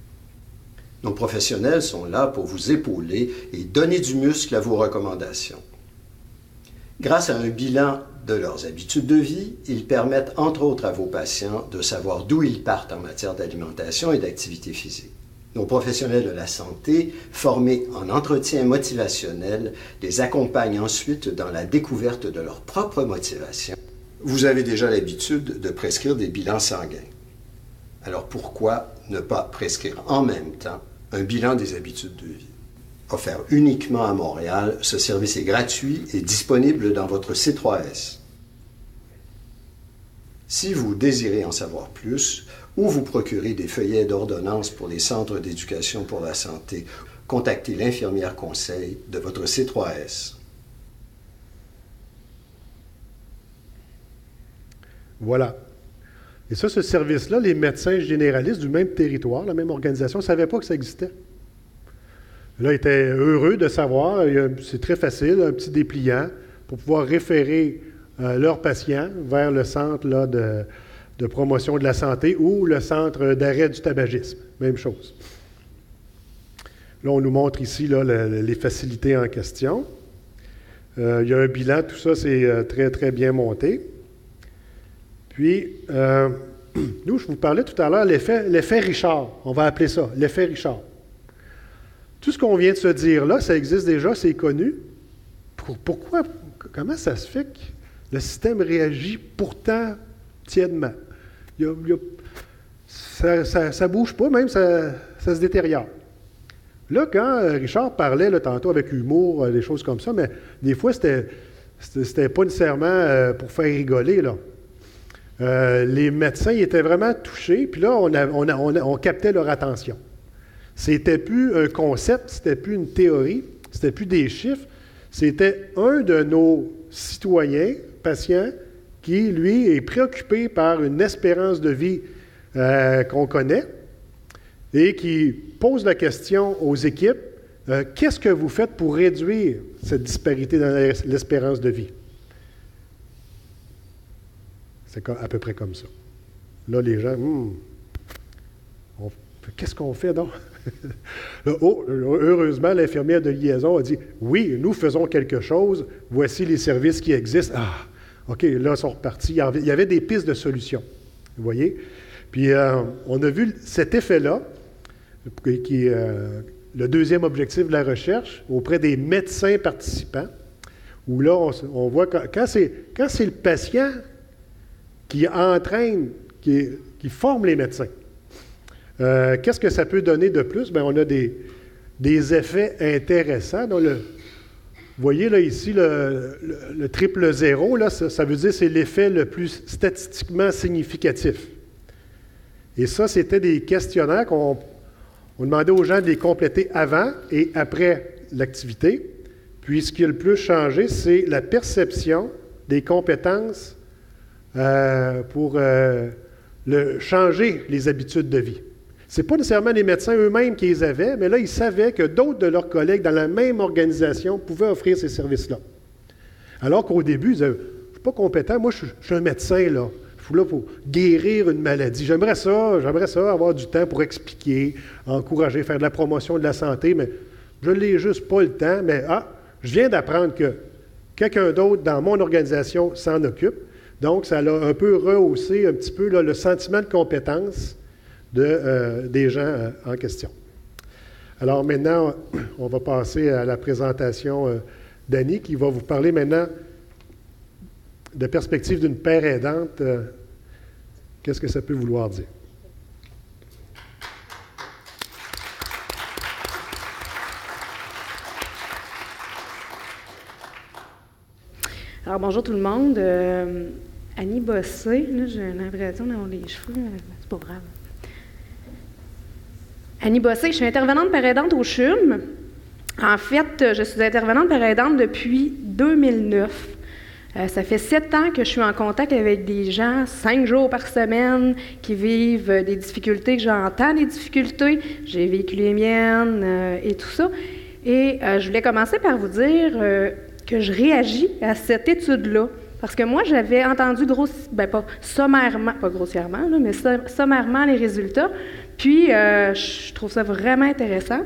Nos professionnels sont là pour vous épauler et donner du muscle à vos recommandations. Grâce à un bilan de leurs habitudes de vie, ils permettent entre autres à vos patients de savoir d'où ils partent en matière d'alimentation et d'activité physique. Nos professionnels de la santé, formés en entretien motivationnel, les accompagnent ensuite dans la découverte de leur propre motivation. Vous avez déjà l'habitude de prescrire des bilans sanguins. Alors pourquoi ne pas prescrire en même temps un bilan des habitudes de vie? Offert uniquement à Montréal, ce service est gratuit et disponible dans votre C3S. Si vous désirez en savoir plus ou vous procurer des feuillets d'ordonnance pour les centres d'éducation pour la santé, contactez l'infirmière conseil de votre C3S. Voilà. Et ça, ce service-là, les médecins généralistes du même territoire, la même organisation, ne savaient pas que ça existait. Là, ils étaient heureux de savoir, c'est très facile, un petit dépliant pour pouvoir référer leurs patients vers le centre là, de promotion de la santé ou le centre d'arrêt du tabagisme. Même chose. Là, on nous montre ici là, les facilités en question. Il y a un bilan, tout ça, c'est très, très bien monté. Puis, nous, je vous parlais tout à l'heure, l'effet Richard, on va appeler ça, l'effet Richard. Tout ce qu'on vient de se dire là, ça existe déjà, c'est connu. Pourquoi, comment ça se fait que le système réagit pourtant tièdement? Ça ne bouge pas, même ça se détériore. Là, quand Richard parlait là, tantôt avec humour, des choses comme ça, mais des fois, c'était pas nécessairement pour faire rigoler, là. Les médecins ils étaient vraiment touchés, puis là, on captait leur attention. C'était plus un concept, c'était plus une théorie, c'était plus des chiffres, c'était un de nos citoyens, patients, qui, lui, est préoccupé par une espérance de vie qu'on connaît et qui pose la question aux équipes, qu'est-ce que vous faites pour réduire cette disparité dans l'espérance de vie? C'est à peu près comme ça. Là, les gens, qu'est-ce qu'on fait donc? Heureusement, l'infirmière de liaison a dit, oui, nous faisons quelque chose, voici les services qui existent. Ah, OK, là, ils sont repartis. Il y avait des pistes de solutions, vous voyez? Puis, on a vu cet effet-là, qui est le deuxième objectif de la recherche, auprès des médecins participants, où là, on voit que quand c'est le patient qui entraîne, qui forme les médecins. Qu'est-ce que ça peut donner de plus? Bien, on a des effets intéressants. Donc, vous voyez là ici le triple zéro, là, ça veut dire que c'est l'effet le plus statistiquement significatif. Et ça, c'était des questionnaires qu'on demandait aux gens de les compléter avant et après l'activité. Puis, ce qui a le plus changé, c'est la perception des compétences pour changer les habitudes de vie. Ce n'est pas nécessairement les médecins eux-mêmes qui les avaient, mais là, ils savaient que d'autres de leurs collègues dans la même organisation pouvaient offrir ces services-là. Alors qu'au début, ils disaient, je ne suis pas compétent, moi, je suis un médecin, là. Je suis là pour guérir une maladie. J'aimerais ça, avoir du temps pour expliquer, encourager, faire de la promotion de la santé, mais je n'ai juste pas le temps. Mais je viens d'apprendre que quelqu'un d'autre dans mon organisation s'en occupe. Donc, ça a un peu rehaussé un petit peu là, le sentiment de compétence des gens en question. Alors maintenant, on va passer à la présentation d'Annie qui va vous parler maintenant de perspective d'une père aidante. Qu'est-ce que ça peut vouloir dire? Alors, bonjour tout le monde. Annie Bossé, là, j'ai l'impression d'avoir les cheveux, c'est pas grave. Annie Bossé, je suis intervenante père aidante au CHUM. En fait, je suis intervenante père aidante depuis 2009. Ça fait 7 ans que je suis en contact avec des gens, 5 jours par semaine, qui vivent des difficultés, que j'entends des difficultés. J'ai vécu les miennes et tout ça. Et je voulais commencer par vous dire que je réagis à cette étude-là. Parce que moi, j'avais entendu pas sommairement, pas grossièrement, là, mais sommairement les résultats. Puis, je trouve ça vraiment intéressant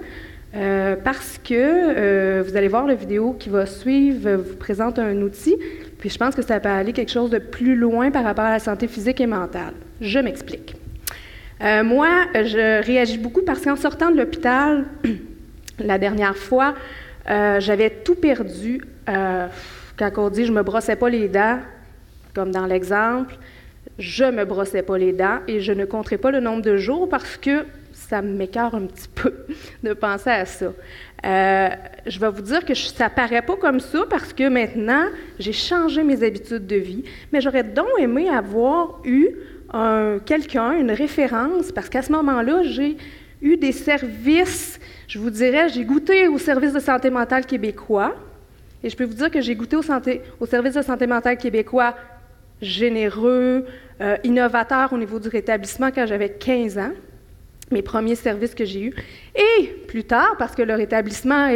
parce que vous allez voir la vidéo qui va suivre, vous présente un outil. Puis, je pense que ça peut aller quelque chose de plus loin par rapport à la santé physique et mentale. Je m'explique. Moi, je réagis beaucoup parce qu'en sortant de l'hôpital, la dernière fois, j'avais tout perdu. Quand on dit « je me brossais pas les dents », comme dans l'exemple, je me brossais pas les dents et je ne compterai pas le nombre de jours parce que ça m'écœure un petit peu de penser à ça. Je vais vous dire que ça paraît pas comme ça parce que maintenant, j'ai changé mes habitudes de vie, mais j'aurais donc aimé avoir eu quelqu'un, une référence, parce qu'à ce moment-là, j'ai eu des services, je vous dirais, j'ai goûté au service de santé mentale québécois, et je peux vous dire que j'ai goûté au service de santé mentale québécois généreux, innovateur au niveau du rétablissement quand j'avais 15 ans, mes premiers services que j'ai eus. Et plus tard, parce que le rétablissement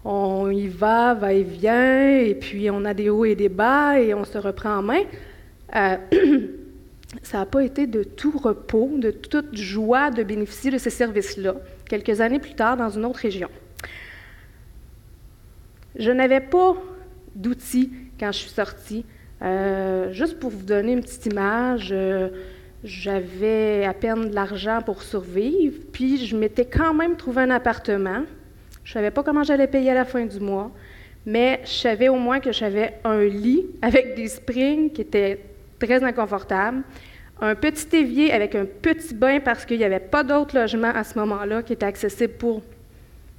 on y va et vient, et puis on a des hauts et des bas, et on se reprend en main, ça n'a pas été de tout repos, de toute joie de bénéficier de ces services-là, quelques années plus tard, dans une autre région. Je n'avais pas d'outils quand je suis sortie. Juste pour vous donner une petite image, j'avais à peine de l'argent pour survivre, puis je m'étais quand même trouvé un appartement. Je ne savais pas comment j'allais payer à la fin du mois, mais je savais au moins que j'avais un lit avec des springs qui étaient très inconfortables, un petit évier avec un petit bain parce qu'il n'y avait pas d'autres logements à ce moment-là qui étaient accessibles pour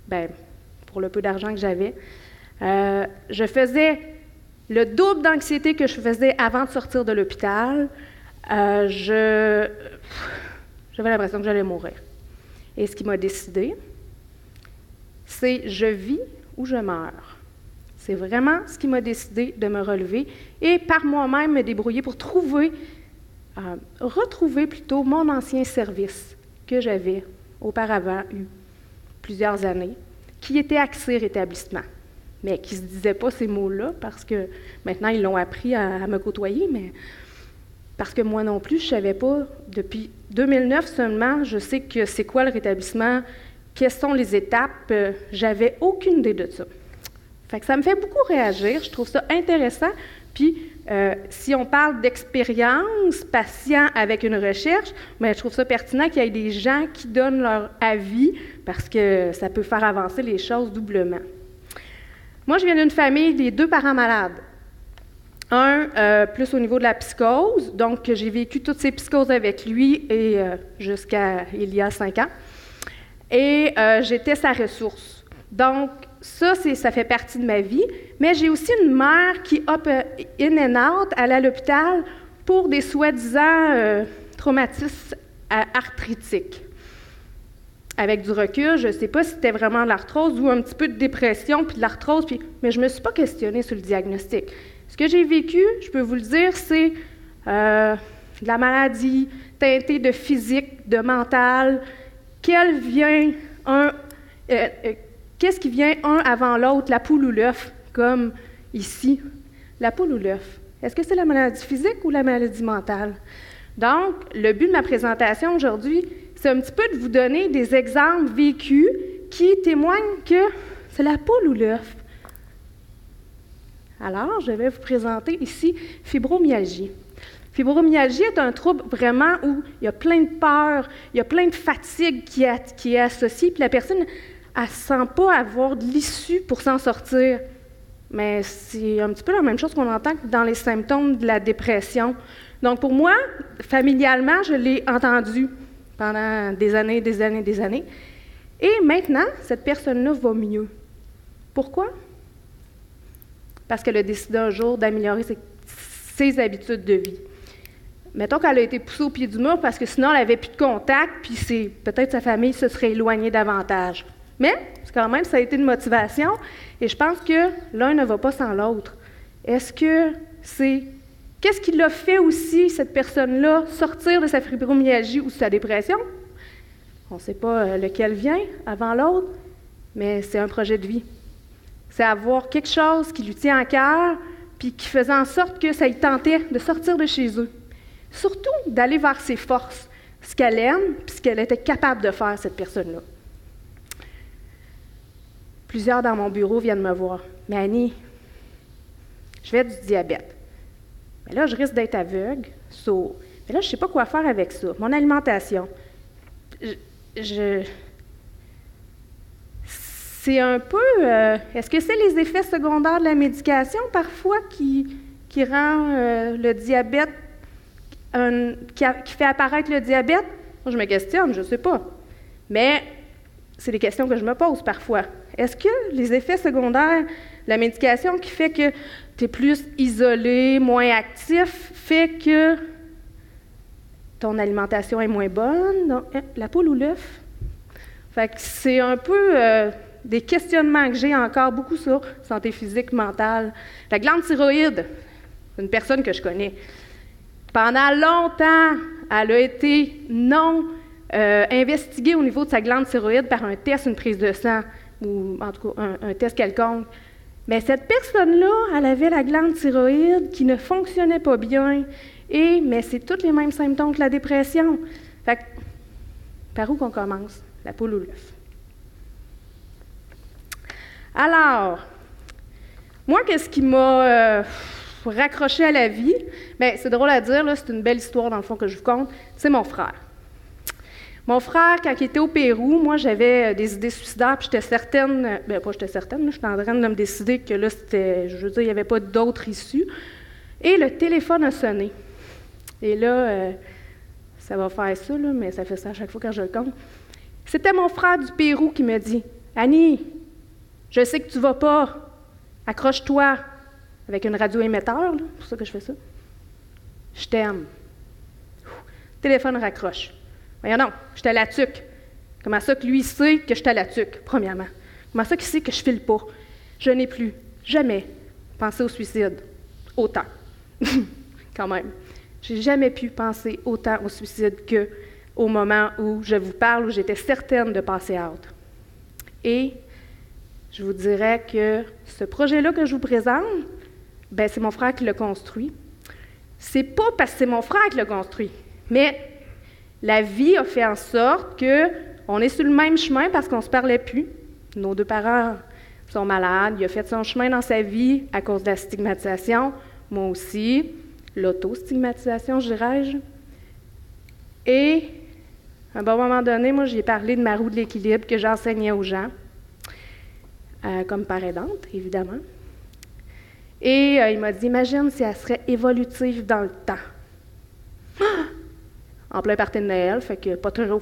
le peu d'argent que j'avais. Je faisais le double d'anxiété que je faisais avant de sortir de l'hôpital. J'avais l'impression que j'allais mourir. Et ce qui m'a décidé, c'est je vis ou je meurs. C'est vraiment ce qui m'a décidé de me relever et par moi-même me débrouiller pour retrouver plutôt mon ancien service que j'avais auparavant eu plusieurs années, qui était axé rétablissement, mais qui ne se disait pas ces mots-là parce que maintenant ils l'ont appris à me côtoyer, mais parce que moi non plus, je ne savais pas, depuis 2009 seulement, je sais que c'est quoi le rétablissement, quelles sont les étapes, j'avais aucune idée de ça. Fait que ça me fait beaucoup réagir, je trouve ça intéressant, puis si on parle d'expérience patient avec une recherche, bien, je trouve ça pertinent qu'il y ait des gens qui donnent leur avis parce que ça peut faire avancer les choses doublement. Moi, je viens d'une famille des 2 parents malades. Un, plus au niveau de la psychose, donc j'ai vécu toutes ces psychoses avec lui et jusqu'à il y a 5 ans. Et j'étais sa ressource. Donc, ça fait partie de ma vie. Mais j'ai aussi une mère qui, in and out, allait à l'hôpital pour des soi-disant traumatismes arthritiques. Avec du recul, je ne sais pas si c'était vraiment de l'arthrose ou un petit peu de dépression, puis de l'arthrose, mais je ne me suis pas questionnée sur le diagnostic. Ce que j'ai vécu, je peux vous le dire, c'est de la maladie, teintée de physique, de mental. Qu'est-ce qui vient un avant l'autre, la poule ou l'œuf, comme ici? La poule ou l'œuf? Est-ce que c'est la maladie physique ou la maladie mentale? Donc, le but de ma présentation aujourd'hui, c'est un petit peu de vous donner des exemples vécus qui témoignent que c'est la poule ou l'œuf. Alors, je vais vous présenter ici fibromyalgie. Fibromyalgie est un trouble vraiment où il y a plein de peur, il y a plein de fatigue qui est associée, puis la personne, elle ne sent pas avoir de l'issue pour s'en sortir. Mais c'est un petit peu la même chose qu'on entend dans les symptômes de la dépression. Donc, pour moi, familialement, je l'ai entendu pendant des années. Et maintenant, cette personne-là va mieux. Pourquoi? Parce qu'elle a décidé un jour d'améliorer ses habitudes de vie. Mettons qu'elle a été poussée au pied du mur parce que sinon, elle n'avait plus de contact, puis peut-être sa famille se serait éloignée davantage. Mais, quand même, ça a été une motivation, et je pense que l'un ne va pas sans l'autre. Est-ce que c'est... Qu'est-ce qui l'a fait aussi, cette personne-là, sortir de sa fibromyalgie ou de sa dépression? On ne sait pas lequel vient avant l'autre, mais c'est un projet de vie. C'est avoir quelque chose qui lui tient à cœur, puis qui faisait en sorte que ça lui tentait de sortir de chez eux. Surtout d'aller vers ses forces, ce qu'elle aime, puis ce qu'elle était capable de faire, cette personne-là. Plusieurs dans mon bureau viennent me voir. « Mais Annie, je vais du diabète. Mais là, je risque d'être aveugle, sourd. Mais là, je ne sais pas quoi faire avec ça. Mon alimentation. C'est un peu... est-ce que c'est les effets secondaires de la médication, parfois, qui rend le diabète, qui fait apparaître le diabète? Moi, je me questionne, je ne sais pas. Mais c'est des questions que je me pose parfois. Est-ce que les effets secondaires de la médication qui fait que tu es plus isolé, moins actif, fait que ton alimentation est moins bonne? Donc, la poule ou l'œuf? Fait que c'est un peu des questionnements que j'ai encore beaucoup sur santé physique, mentale. La glande thyroïde, c'est une personne que je connais. Pendant longtemps, elle a été non investiguée au niveau de sa glande thyroïde par un test, une prise de sang, ou en tout cas un test quelconque. Mais cette personne-là, elle avait la glande thyroïde qui ne fonctionnait pas bien, mais c'est tous les mêmes symptômes que la dépression. Fait que, par où qu'on commence? La poule ou l'œuf? Alors, moi, qu'est-ce qui m'a raccroché à la vie? Bien, c'est drôle à dire, là, c'est une belle histoire, dans le fond, que je vous conte. C'est mon frère. Mon frère, quand il était au Pérou, moi, j'avais des idées suicidaires, puis j'étais certaine, bien, pas j'étais certaine, j'étais en train de me décider que là, c'était, je veux dire, il n'y avait pas d'autre issue. Et le téléphone a sonné. Et là, ça va faire ça, là, mais ça fait ça à chaque fois quand je le compte. C'était mon frère du Pérou qui me dit « Annie, je sais que tu vas pas. Accroche-toi. » Avec une radio-émetteur, là, c'est pour ça que je fais ça. « Je t'aime. » Téléphone raccroche. Voyons non, j'étais à la tuque. Comment ça que lui sait que j'étais à la tuque, premièrement? Comment ça qu'il sait que je file pas? Je n'ai plus jamais pensé au suicide. Autant. Quand même. J'ai jamais pu penser autant au suicide qu'au moment où je vous parle, où j'étais certaine de passer out. Et je vous dirais que ce projet-là que je vous présente, bien, c'est mon frère qui l'a construit. C'est pas parce que c'est mon frère qui l'a construit, mais la vie a fait en sorte qu'on est sur le même chemin parce qu'on ne se parlait plus. Nos deux parents sont malades. Il a fait son chemin dans sa vie à cause de la stigmatisation. Moi aussi. L'auto-stigmatisation, je dirais-je. Et, à un bon moment donné, moi, j'ai parlé de ma roue de l'équilibre que j'enseignais aux gens, comme parent aidante, évidemment. Et il m'a dit, imagine si elle serait évolutive dans le temps. En plein party de Noël, fait que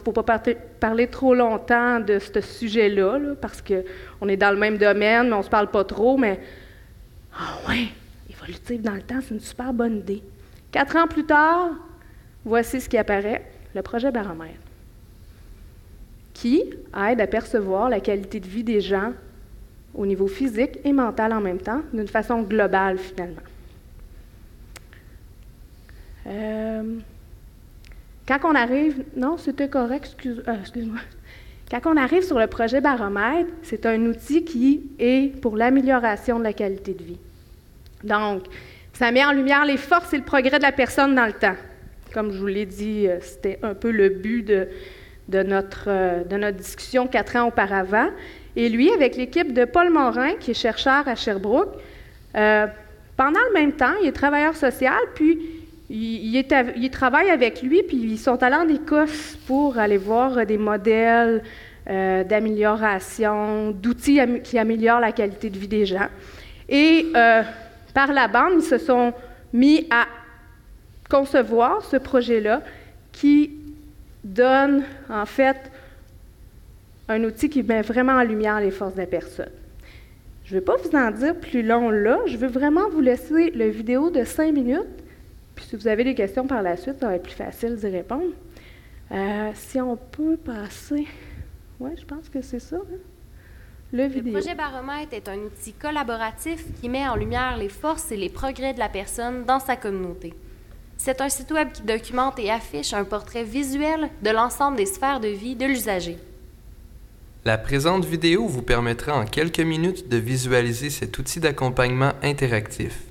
faut pas parler trop longtemps de ce sujet-là, là, parce qu'on est dans le même domaine, mais on se parle pas trop, mais ouais, évolutive dans le temps, c'est une super bonne idée. 4 ans plus tard, voici ce qui apparaît, le projet Baromètre, qui aide à percevoir la qualité de vie des gens au niveau physique et mental en même temps, d'une façon globale, finalement. Quand on arrive... Non, c'était correct, excuse-moi. Quand on arrive sur le projet Baromètre, c'est un outil qui est pour l'amélioration de la qualité de vie. Donc, ça met en lumière les forces et le progrès de la personne dans le temps. Comme je vous l'ai dit, c'était un peu le but de notre discussion 4 ans auparavant. Et lui, avec l'équipe de Paul Morin, qui est chercheur à Sherbrooke, pendant le même temps, il est travailleur social, puis il travaille avec lui, puis ils sont allés en Écosse pour aller voir des modèles d'amélioration, d'outils qui améliorent la qualité de vie des gens. Et par la bande, ils se sont mis à concevoir ce projet-là qui donne, en fait, un outil qui met vraiment en lumière les forces de la personne. Je ne vais pas vous en dire plus long là, je veux vraiment vous laisser la vidéo de 5 minutes, puis si vous avez des questions par la suite, ça va être plus facile d'y répondre. Si on peut passer... Oui, je pense que c'est ça. Hein? Le Le projet Baromètre est un outil collaboratif qui met en lumière les forces et les progrès de la personne dans sa communauté. C'est un site web qui documente et affiche un portrait visuel de l'ensemble des sphères de vie de l'usager. La présente vidéo vous permettra en quelques minutes de visualiser cet outil d'accompagnement interactif.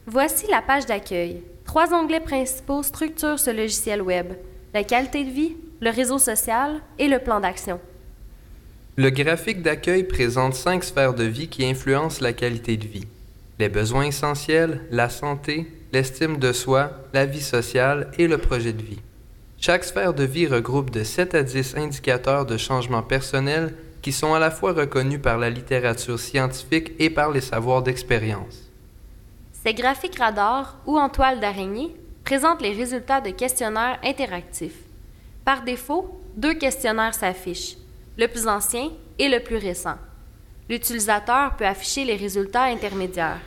Voici la page d'accueil. 3 onglets principaux structurent ce logiciel web: la qualité de vie, le réseau social et le plan d'action. Le graphique d'accueil présente 5 sphères de vie qui influencent la qualité de vie. Les besoins essentiels, la santé, l'estime de soi, la vie sociale et le projet de vie. Chaque sphère de vie regroupe de 7 à 10 indicateurs de changement personnel qui sont à la fois reconnus par la littérature scientifique et par les savoirs d'expérience. Ces graphiques radars ou en toile d'araignée présentent les résultats de questionnaires interactifs. Par défaut, 2 questionnaires s'affichent, le plus ancien et le plus récent. L'utilisateur peut afficher les résultats intermédiaires.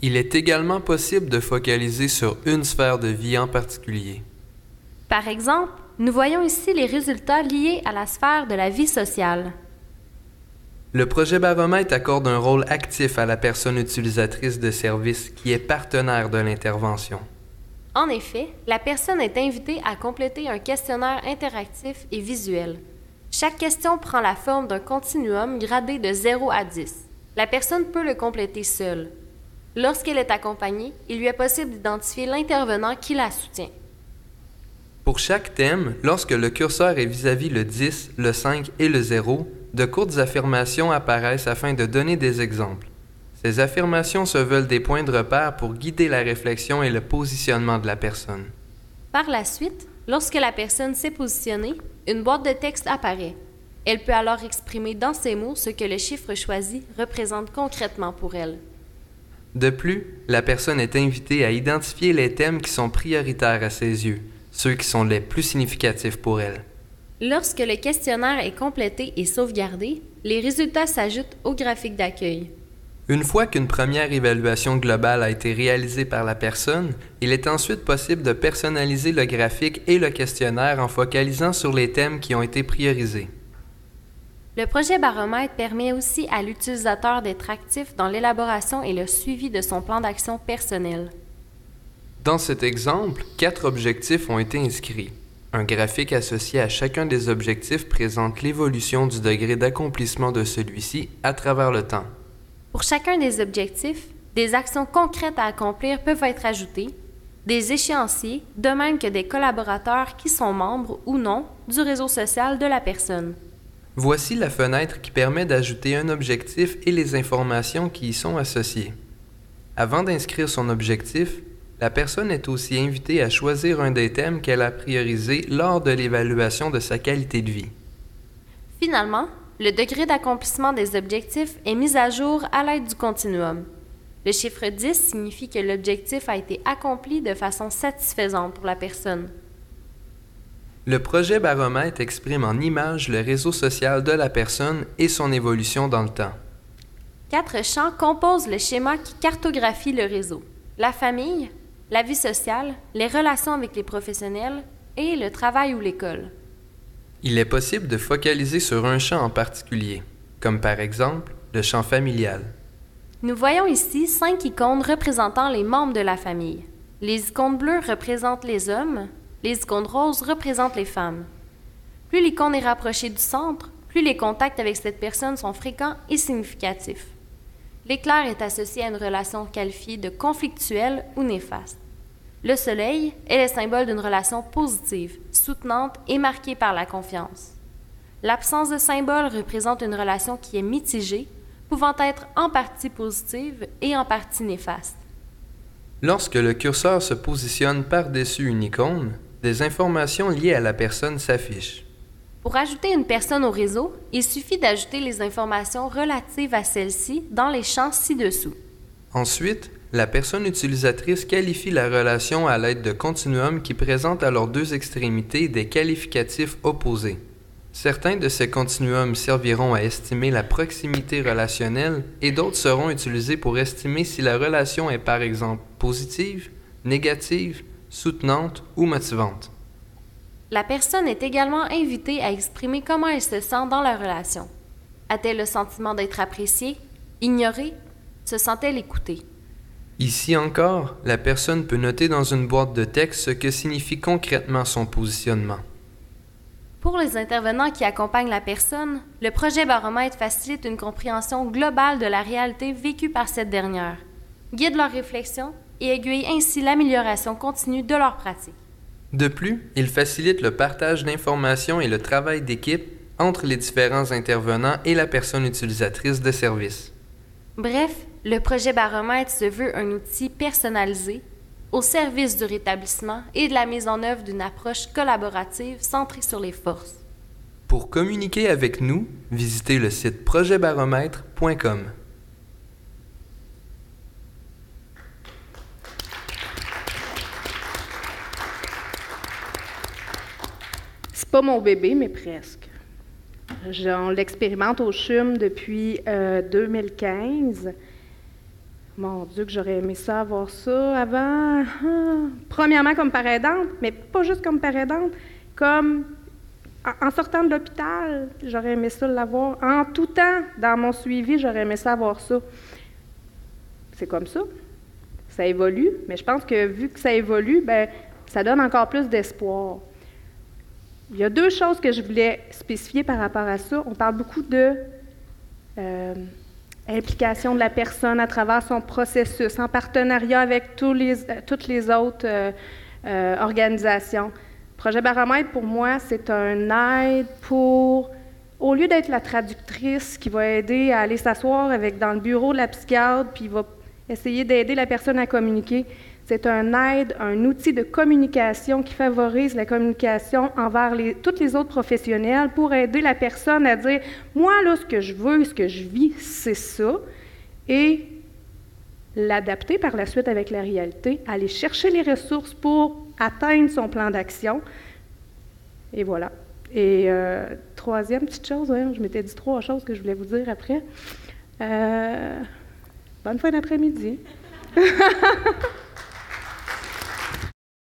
Il est également possible de focaliser sur une sphère de vie en particulier. Par exemple, nous voyons ici les résultats liés à la sphère de la vie sociale. Le projet Baromètre accorde un rôle actif à la personne utilisatrice de services qui est partenaire de l'intervention. En effet, la personne est invitée à compléter un questionnaire interactif et visuel. Chaque question prend la forme d'un continuum gradé de 0 à 10. La personne peut le compléter seule. Lorsqu'elle est accompagnée, il lui est possible d'identifier l'intervenant qui la soutient. Pour chaque thème, lorsque le curseur est vis-à-vis le 10, le 5 et le 0, de courtes affirmations apparaissent afin de donner des exemples. Ces affirmations se veulent des points de repère pour guider la réflexion et le positionnement de la personne. Par la suite, lorsque la personne s'est positionnée, une boîte de texte apparaît. Elle peut alors exprimer dans ces mots ce que le chiffre choisi représente concrètement pour elle. De plus, la personne est invitée à identifier les thèmes qui sont prioritaires à ses yeux, ceux qui sont les plus significatifs pour elle. Lorsque le questionnaire est complété et sauvegardé, les résultats s'ajoutent au graphique d'accueil. Une fois qu'une première évaluation globale a été réalisée par la personne, il est ensuite possible de personnaliser le graphique et le questionnaire en focalisant sur les thèmes qui ont été priorisés. Le projet Baromètre permet aussi à l'utilisateur d'être actif dans l'élaboration et le suivi de son plan d'action personnel. Dans cet exemple, 4 objectifs ont été inscrits. Un graphique associé à chacun des objectifs présente l'évolution du degré d'accomplissement de celui-ci à travers le temps. Pour chacun des objectifs, des actions concrètes à accomplir peuvent être ajoutées, des échéanciers, de même que des collaborateurs qui sont membres ou non du réseau social de la personne. Voici la fenêtre qui permet d'ajouter un objectif et les informations qui y sont associées. Avant d'inscrire son objectif, la personne est aussi invitée à choisir un des thèmes qu'elle a priorisé lors de l'évaluation de sa qualité de vie. Finalement, le degré d'accomplissement des objectifs est mis à jour à l'aide du continuum. Le chiffre 10 signifie que l'objectif a été accompli de façon satisfaisante pour la personne. Le projet Baromètre exprime en images le réseau social de la personne et son évolution dans le temps. 4 champs composent le schéma qui cartographie le réseau: la famille, la vie sociale, les relations avec les professionnels et le travail ou l'école. Il est possible de focaliser sur un champ en particulier, comme par exemple le champ familial. Nous voyons ici 5 icônes représentant les membres de la famille. Les icônes bleues représentent les hommes, les icônes roses représentent les femmes. Plus l'icône est rapprochée du centre, plus les contacts avec cette personne sont fréquents et significatifs. L'éclair est associé à une relation qualifiée de conflictuelle ou néfaste. Le soleil est le symbole d'une relation positive, soutenante et marquée par la confiance. L'absence de symbole représente une relation qui est mitigée, pouvant être en partie positive et en partie néfaste. Lorsque le curseur se positionne par-dessus une icône, des informations liées à la personne s'affichent. Pour ajouter une personne au réseau, il suffit d'ajouter les informations relatives à celle-ci dans les champs ci-dessous. Ensuite, la personne utilisatrice qualifie la relation à l'aide de continuums qui présentent à leurs 2 extrémités des qualificatifs opposés. Certains de ces continuums serviront à estimer la proximité relationnelle et d'autres seront utilisés pour estimer si la relation est par exemple positive, négative, soutenante ou motivante. La personne est également invitée à exprimer comment elle se sent dans la relation. A-t-elle le sentiment d'être appréciée, ignorée? Se sent-elle écoutée? Ici encore, la personne peut noter dans une boîte de texte ce que signifie concrètement son positionnement. Pour les intervenants qui accompagnent la personne, le projet baromètre facilite une compréhension globale de la réalité vécue par cette dernière, guide leur réflexion et aiguille ainsi l'amélioration continue de leur pratique. De plus, il facilite le partage d'informations et le travail d'équipe entre les différents intervenants et la personne utilisatrice de services. Bref, le projet baromètre se veut un outil personnalisé au service du rétablissement et de la mise en œuvre d'une approche collaborative centrée sur les forces. Pour communiquer avec nous, visitez le site projetbaromètre.com. C'est pas mon bébé, mais presque. On l'expérimente au CHUM depuis 2015. Mon Dieu, que j'aurais aimé ça, avoir ça avant. Premièrement, comme parent aidante, mais pas juste comme parent aidante, comme en sortant de l'hôpital, j'aurais aimé ça l'avoir. En tout temps, dans mon suivi, j'aurais aimé ça avoir ça. C'est comme ça. Ça évolue, mais je pense que vu que ça évolue, ben, ça donne encore plus d'espoir. Il y a deux choses que je voulais spécifier par rapport à ça. On parle beaucoup de implication de la personne à travers son processus, en partenariat avec toutes les autres organisations. Le projet Baromètre, pour moi, c'est un aide pour, au lieu d'être la traductrice qui va aider à aller s'asseoir dans le bureau de la psychiatre, puis va essayer d'aider la personne à communiquer, c'est un aide, un outil de communication qui favorise la communication envers tous les autres professionnels pour aider la personne à dire « Moi, là, ce que je veux, ce que je vis, c'est ça. » Et l'adapter par la suite avec la réalité, aller chercher les ressources pour atteindre son plan d'action. Et voilà. Et troisième petite chose, je m'étais dit 3 choses que je voulais vous dire après. Bonne fin d'après-midi.